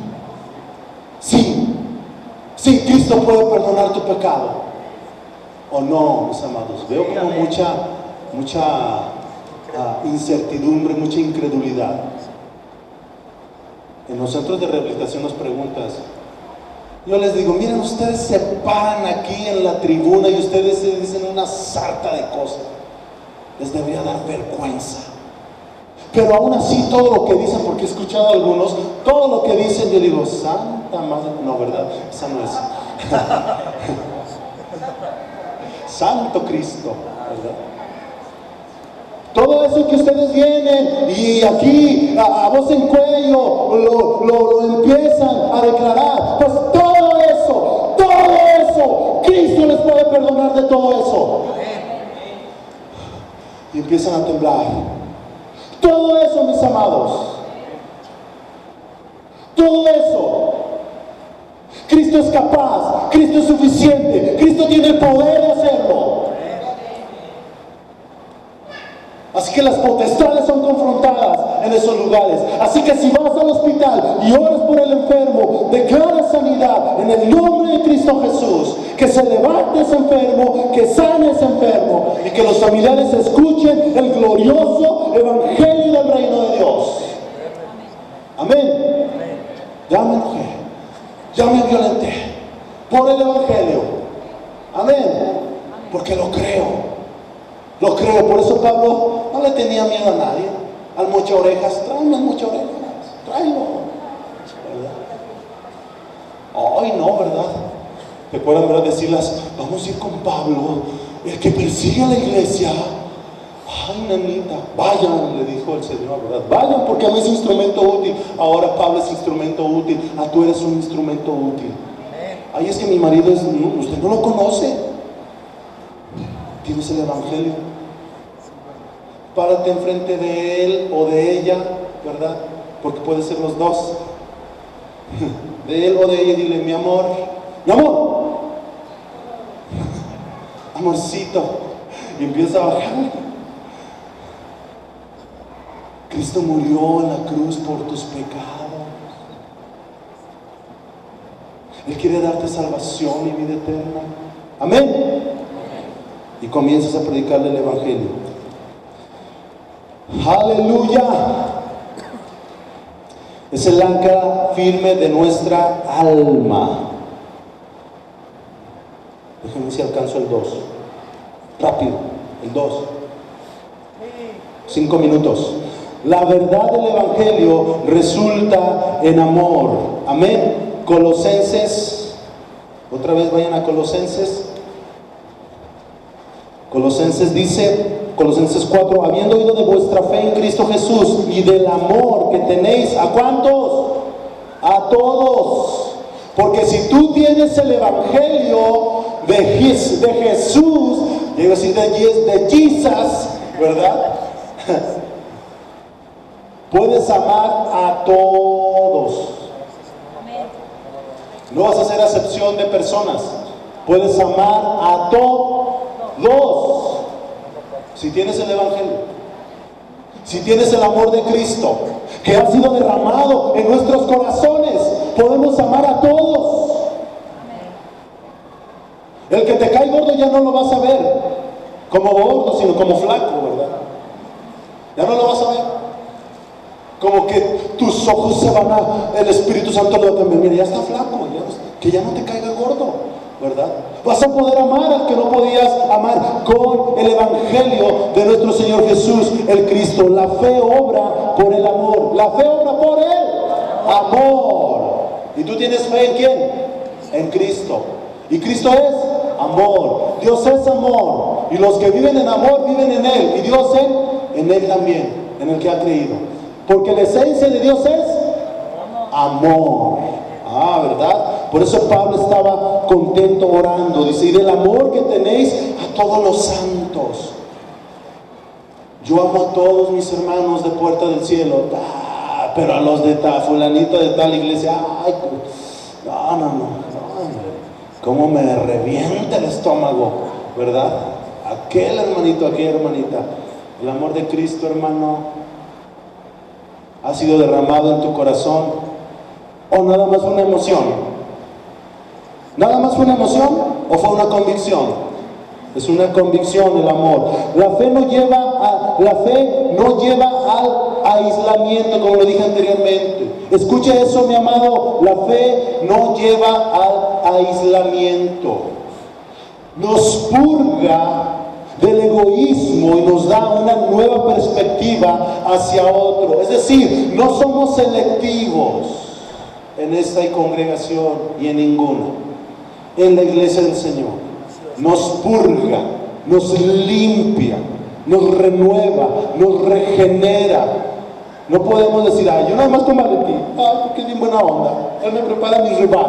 Sí, Cristo puede perdonar tu pecado. ¿O no, mis amados? Veo como mucha incertidumbre, mucha incredulidad. En los centros de rehabilitación nos preguntas. Yo les digo, miren, ustedes se paran aquí en la tribuna y ustedes se dicen una sarta de cosas. Les debería dar vergüenza. Pero aún así todo lo que dicen, porque he escuchado a algunos, todo lo que dicen, yo digo, santa madre, no, ¿verdad? Esa no es. Santo Cristo, ¿verdad? Todo eso que ustedes vienen y aquí a voz en cuello lo empiezan a declarar, pues todo eso, Cristo les puede perdonar de todo eso. Y empiezan a temblar. Todo eso, mis amados, todo eso, Cristo es capaz, Cristo es suficiente, Cristo tiene el poder de hacerlo. Así que las potestades son confrontadas en esos lugares. Así que si vas al hospital y oras por el enfermo, declara sanidad en el nombre de Cristo Jesús. Que se levante ese enfermo, que sane ese enfermo y que los familiares escuchen el glorioso evangelio del reino de Dios. Amén. Ya me enojé, ya me violenté por el evangelio. Amén. Porque lo creo. Lo creo, por eso Pablo no le tenía miedo a nadie. Al mocha orejas, tráeme al mocha orejas, tráelo. Ay, no, ¿verdad? Recuerdan, ¿verdad? Decirlas, vamos a ir con Pablo, el que persigue a la iglesia. Ay, nanita, vayan, le dijo el Señor, ¿verdad? Vayan porque a mí es instrumento útil. Ahora Pablo es instrumento útil. Tú eres un instrumento útil. Ay, es que mi marido es, usted no lo conoce. Tienes el evangelio. Párate enfrente de él o de ella, ¿verdad? Porque puede ser los dos. De él o de ella, dile, mi amor, amorcito, y empieza a bajar. Cristo murió en la cruz por tus pecados. Él quiere darte salvación y vida eterna. Amén. Y comienzas a predicarle el evangelio. ¡Aleluya! Es el ancla firme de nuestra alma. Déjenme si alcanzo el 2. Rápido, el 2. 5 minutos. La verdad del evangelio resulta en amor. Amén. Colosenses. Otra vez vayan a Colosenses. Colosenses dice, Colosenses 4, habiendo oído de vuestra fe en Cristo Jesús y del amor que tenéis, ¿a cuántos? A todos. Porque si tú tienes el evangelio de Jesús, digo así, de Jesus, ¿verdad? Puedes amar a todos. No vas a hacer acepción de personas. Puedes amar a todos. Si tienes el evangelio, si tienes el amor de Cristo que ha sido derramado en nuestros corazones, podemos amar a todos. El que te cae gordo ya no lo vas a ver como gordo, sino como flaco, ¿verdad? Ya no lo vas a ver. Como que tus ojos se van a... El Espíritu Santo lo va a cambiar. Mira, ya está flaco, que ya no te caiga gordo, ¿verdad? Vas a poder amar al que no podías amar con el Evangelio de nuestro Señor Jesús, el Cristo. La fe obra por el amor. La fe obra por el amor. ¿Y tú tienes fe en quién? En Cristo. Y Cristo es amor. Dios es amor. Y los que viven en amor viven en Él. Y Dios en Él también, en el que ha creído. Porque la esencia de Dios es amor. ¿Verdad? Por eso Pablo estaba contento orando. Dice, y del amor que tenéis a todos los santos. Yo amo a todos mis hermanos de Puerta del Cielo. Pero a los de fulanito de tal iglesia, no. Cómo me revienta el estómago, ¿verdad? Aquel hermanito, aquella hermanita. El amor de Cristo, hermano, ha sido derramado en tu corazón. ¿O nada más una emoción? ¿Nada más fue una emoción o fue una convicción? Es una convicción el amor. La fe no lleva al aislamiento, como lo dije anteriormente. Escuche eso, mi amado. La fe no lleva al aislamiento. Nos purga del egoísmo y nos da una nueva perspectiva hacia otro. Es decir, no somos selectivos en esta congregación y en ninguna. En la iglesia del Señor nos purga, nos limpia, nos renueva, nos regenera. No podemos decir, yo nada más con Valentín, porque es bien buena onda, él me prepara mis ribeyes,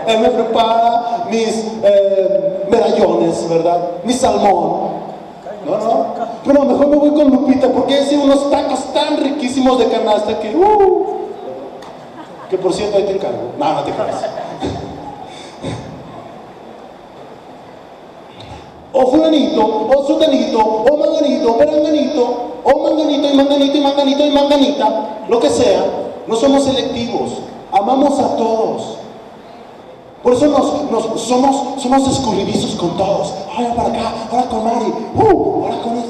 él me prepara mis medallones, ¿verdad? Mi salmón. No, pero mejor me voy con Lupita, porque hace unos tacos tan riquísimos de canasta que por cierto ahí te encargo. No te creas. O fulanito, o sutanito, o manganito, peranganito, o manganito y manganito y manganito y manganita, lo que sea. No somos selectivos, amamos a todos. Por eso somos escurridizos con todos. Ahora para acá, ahora con Mari, ahora con él.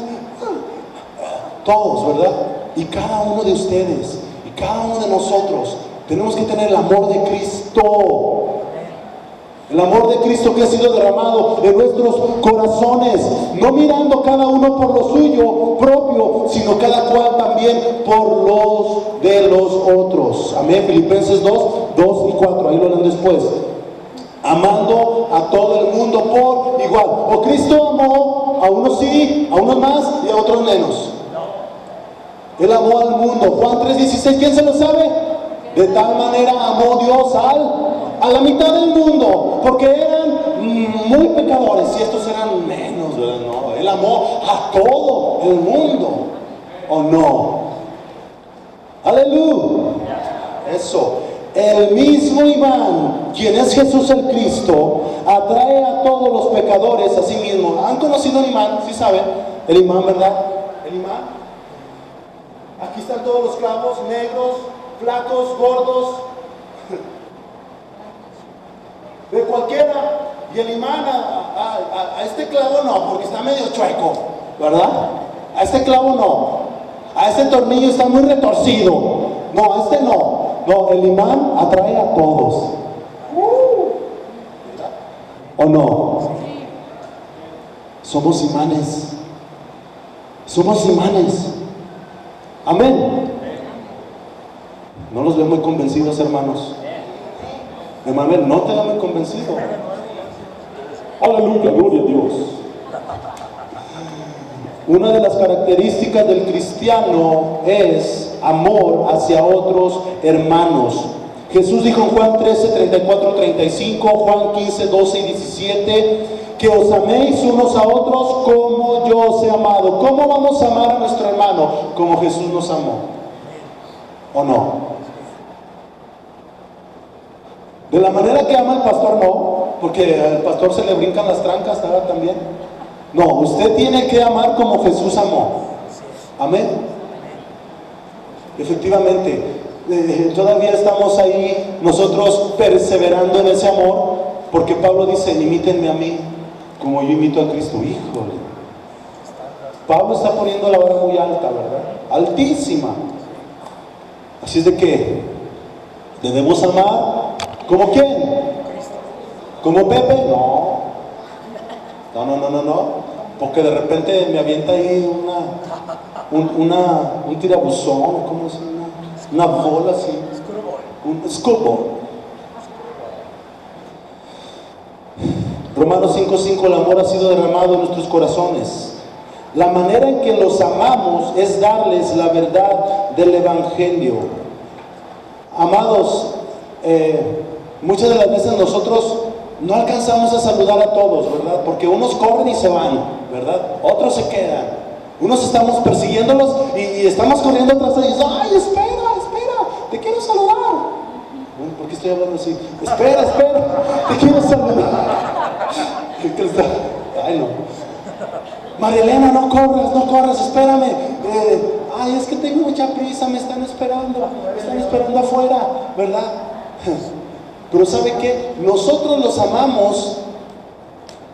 Todos, ¿verdad? Y cada uno de ustedes, y cada uno de nosotros, tenemos que tener el amor de Cristo. El amor de Cristo que ha sido derramado en nuestros corazones, no mirando cada uno por lo suyo propio, sino cada cual también por los de los otros. Amén. Filipenses 2 y 4, ahí lo leen después. Amando a todo el mundo por igual. O Cristo amó a unos sí, a unos más y a otros menos. Él amó al mundo. Juan 3:16, ¿quién se lo sabe? De tal manera amó Dios a la mitad del mundo, porque eran muy pecadores y estos eran menos, ¿verdad? No, Él amó a todo el mundo, ¿o no? Aleluya. Eso. El mismo imán, quien es Jesús el Cristo, atrae a todos los pecadores a sí mismo. ¿Han conocido el imán? ¿Sí saben? El imán, ¿verdad? El imán. Aquí están todos los clavos, negros, flacos, gordos, de cualquiera. Y el imán a este clavo no, porque está medio chueco, ¿verdad? A este clavo no. A este tornillo está muy retorcido. No, a este no. No, el imán atrae a todos. ¿O no? Somos imanes. Somos imanes. Amén. No los veo muy convencidos, hermanos. Emanuel, no te veo muy convencido. Aleluya, gloria a Dios. Una de las características del cristiano es amor hacia otros hermanos. Jesús dijo en Juan 13, 34, 35, Juan 15, 12 y 17, que os améis unos a otros como yo os he amado. ¿Cómo vamos a amar a nuestro hermano? Como Jesús nos amó. ¿O no? De la manera que ama el pastor, no, porque al pastor se le brincan las trancas, ¿verdad? También. No, usted tiene que amar como Jesús amó. Amén. Efectivamente, todavía estamos ahí nosotros perseverando en ese amor, porque Pablo dice, imítenme a mí como yo imito a Cristo. Híjole, Pablo está poniendo la vara muy alta, ¿verdad? Altísima. Así es de que debemos amar. ¿Como quién? ¿Como Pepe? No. Porque de repente me avienta ahí un tirabuzón, ¿cómo es? Una bola así. Un escobo. Romanos 5:5, el amor ha sido derramado en nuestros corazones. La manera en que los amamos es darles la verdad del Evangelio. Amados, muchas de las veces nosotros no alcanzamos a saludar a todos, ¿verdad? Porque unos corren y se van, ¿verdad? Otros se quedan. Unos estamos persiguiéndolos y estamos corriendo atrás de ellos. ¡Ay, espera! ¡Te quiero saludar! ¿Por qué estoy hablando así? Espera, te quiero saludar. Ay, no. María Elena, no corras, espérame. Ay, es que tengo mucha prisa, me están esperando afuera, ¿verdad? Pero ¿sabe qué? Nosotros los amamos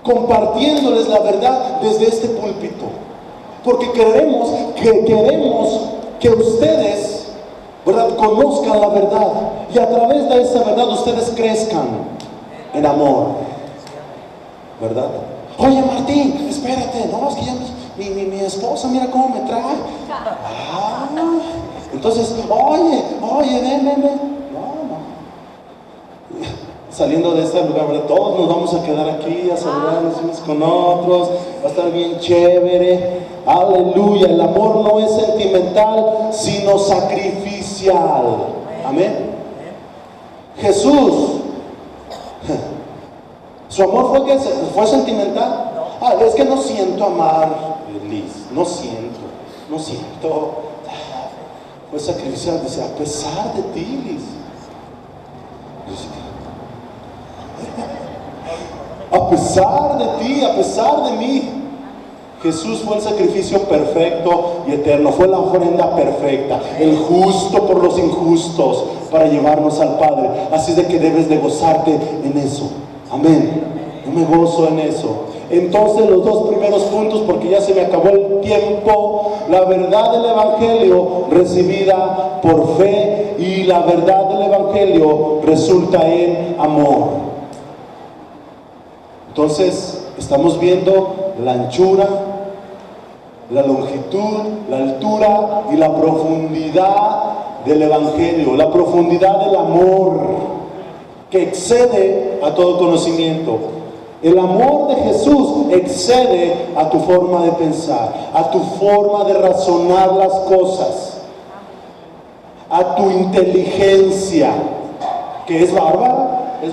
compartiéndoles la verdad desde este púlpito, porque queremos que ustedes, ¿verdad?, conozcan la verdad, y a través de esa verdad ustedes crezcan en amor, ¿verdad? Oye, Martín, espérate, no, es que ya mi esposa, mira cómo me trae. Entonces, oye, ven. Saliendo de este lugar, ¿verdad?, todos nos vamos a quedar aquí a saludarnos unos con otros, va a estar bien chévere. Aleluya. El amor no es sentimental, sino sacrificial. Amén. Jesús, su amor fue sentimental. Es que no siento amar, Liz, no siento. Fue sacrificial. Dice, a pesar de ti, Liz. A pesar de ti, a pesar de mí, Jesús fue el sacrificio perfecto y eterno, fue la ofrenda perfecta, el justo por los injustos, para llevarnos al Padre. Así es de que debes de gozarte en eso. Amén. Yo me gozo en eso. Entonces, los dos primeros puntos, porque ya se me acabó el tiempo: la verdad del Evangelio recibida por fe, y la verdad del Evangelio resulta en amor. Entonces, estamos viendo la anchura, la longitud, la altura y la profundidad del Evangelio, la profundidad del amor que excede a todo conocimiento. El amor de Jesús excede a tu forma de pensar, a tu forma de razonar las cosas, a tu inteligencia, que es bárbara, es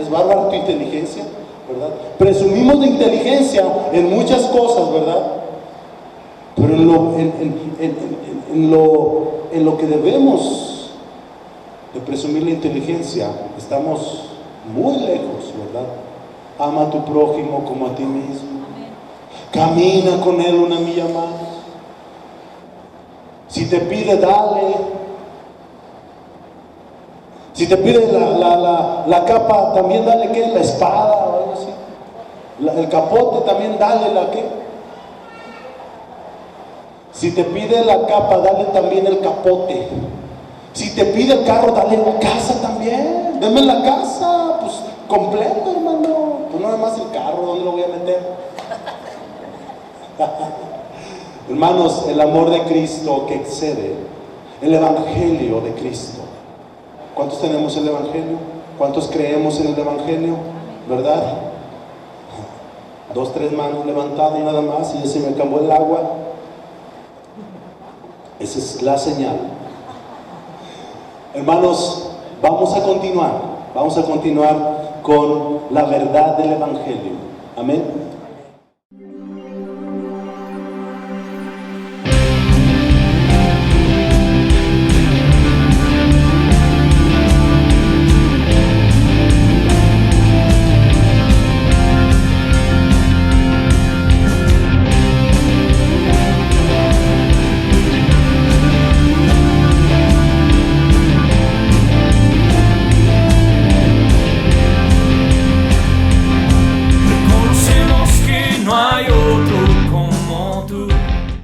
bárbara tu inteligencia, ¿verdad? Presumimos de inteligencia en muchas cosas, ¿verdad? Pero en lo que debemos de presumir la inteligencia, estamos muy lejos, ¿verdad? Ama a tu prójimo como a ti mismo. Camina con él una milla más. Si te pide, dale. Si te pide la capa, también dale, ¿qué? La espada o algo así. El capote, también dale la ¿qué? Si te pide la capa, dale también el capote. Si te pide el carro, dale la casa también. Deme la casa, pues completo, hermano. Pues no nada más el carro, ¿dónde lo voy a meter? Hermanos, el amor de Cristo que excede, el Evangelio de Cristo. ¿Cuántos tenemos el Evangelio? ¿Cuántos creemos en el Evangelio? ¿Verdad? 2, 3 manos levantadas y nada más, y ya se me acabó el agua. Esa es la señal. Hermanos, vamos a continuar con la verdad del Evangelio. Amén.